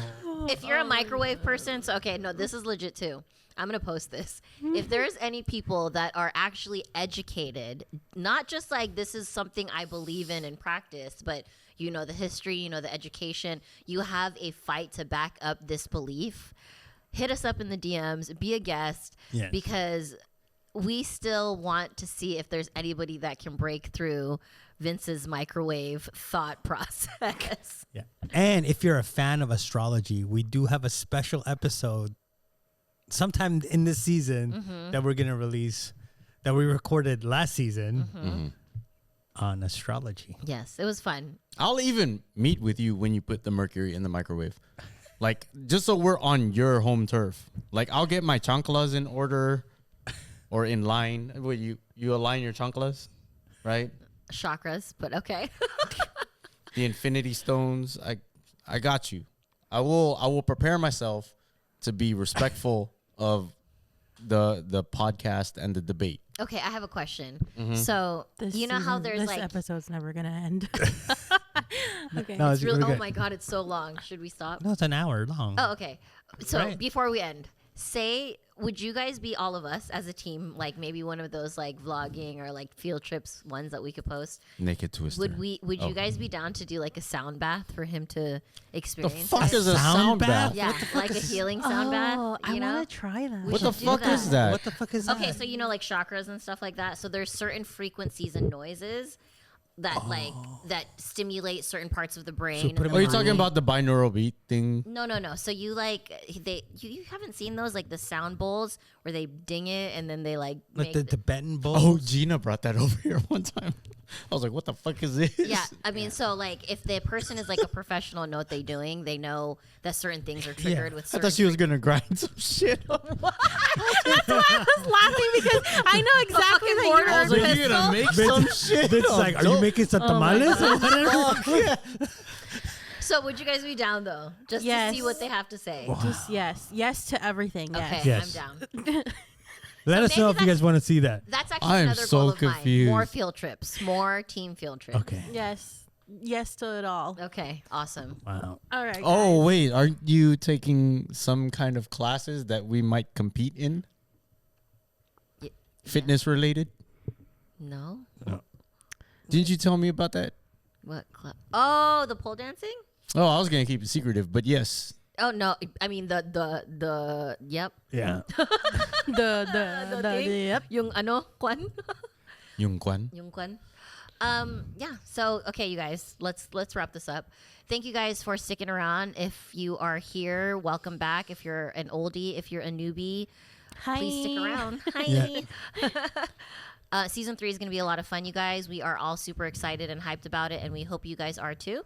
If you're a microwave person, so okay, no, this is legit too. I'm gonna post this. If there's any people that are actually educated, not just like this is something I believe in and practice, but the history, the education, you have a fight to back up this belief. Hit us up in the DMs, be a guest, Yes. because we still want to see if there's anybody that can break through Vince's microwave thought process. Yeah. And if you're a fan of astrology, we do have a special episode sometime in this season that we're going to release that we recorded last season on astrology. Yes, it was fun. I'll even meet with you when you put the mercury in the microwave, like just so we're on your home turf. Like I'll get my chanclas in order, or in line. Wait, you align your chanclas, right? Chakras, but okay. The infinity stones. I got you. I will prepare myself to be respectful of the podcast and the debate. Okay, I have a question. So This you know how season- there's this like episode's never gonna end. Okay. No, it's really, we're oh good. my god, it's so long. Should we stop? No, it's an hour long. Oh, okay. So Right. before we end, would you guys be all of us as a team, like maybe one of those like vlogging or like field trips ones that we could post? Naked Twister. Would Oh. you guys be down to do like a sound bath for him to The experience? fuck it? is a Sound sound bath? bath? Yeah, like a healing sound bath. Oh, I You know? want to try that. We What the should do fuck that. is that? What the fuck is that? Okay, so like chakras and stuff like that. So there's certain frequencies and noises that that stimulate certain parts of the brain. So and put the them Are you in body. talking about the binaural beat thing? No. So you you haven't seen those like the sound bowls where they ding it and then they like Like make the Tibetan bowl. Oh, Gina brought that over here one time. I was like, what the fuck is this? Yeah, I mean, so like if the person is like a professional and know what they're doing, they know that certain things are triggered with I certain. thought she was gonna grind some shit up. That's why I was laughing because I know exactly fucking that mortar you and were. Like, you're gonna make Bitch, some shit. It's up, like, are you dope. making some tamales or whatever? So would you guys be down though, just Yes. to see what they have to say? Just yes to everything. Yes. Okay, Yes. I'm down. Let us know maybe if you guys want to see that. That's actually I am another so goal of mine. confused. More field trips, more team field trips. Okay. Yes to it all. Okay, awesome. Wow. All right. Oh guys. wait, aren't you taking some kind of classes that we might compete in? Y- Fitness related? No, Didn't you tell me about that? what club? Oh, the pole dancing. Oh, I was gonna keep it secretive, but yes. Oh no, I mean the yep. Yeah. The thing? yep. Yung ano kwan? Yung Kwan. Yung kwan. Yeah. So okay, you guys, let's wrap this up. Thank you guys for sticking around. If you are here, welcome back. If you're an oldie, if you're a newbie, Hi. please stick around. Hi. Yeah. Season 3 is going to be a lot of fun, you guys. We are all super excited and hyped about it, and we hope you guys are too.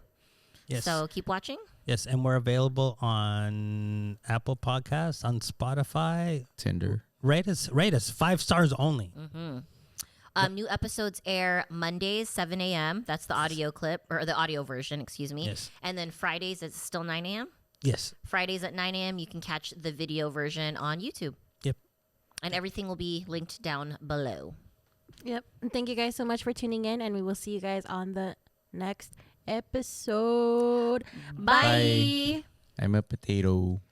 Yes. So keep watching. Yes, and we're available on Apple Podcasts, on Spotify. Tinder. Rate us 5 stars only. New episodes air Mondays, 7 a.m. That's the audio clip, or the audio version, excuse me. Yes. And then Fridays, it's still 9 a.m. Yes. Fridays at 9 a.m., you can catch the video version on YouTube. Yep. And everything will be linked down below. Yep. And thank you guys so much for tuning in, and we will see you guys on the next episode. Bye. I'm a potato.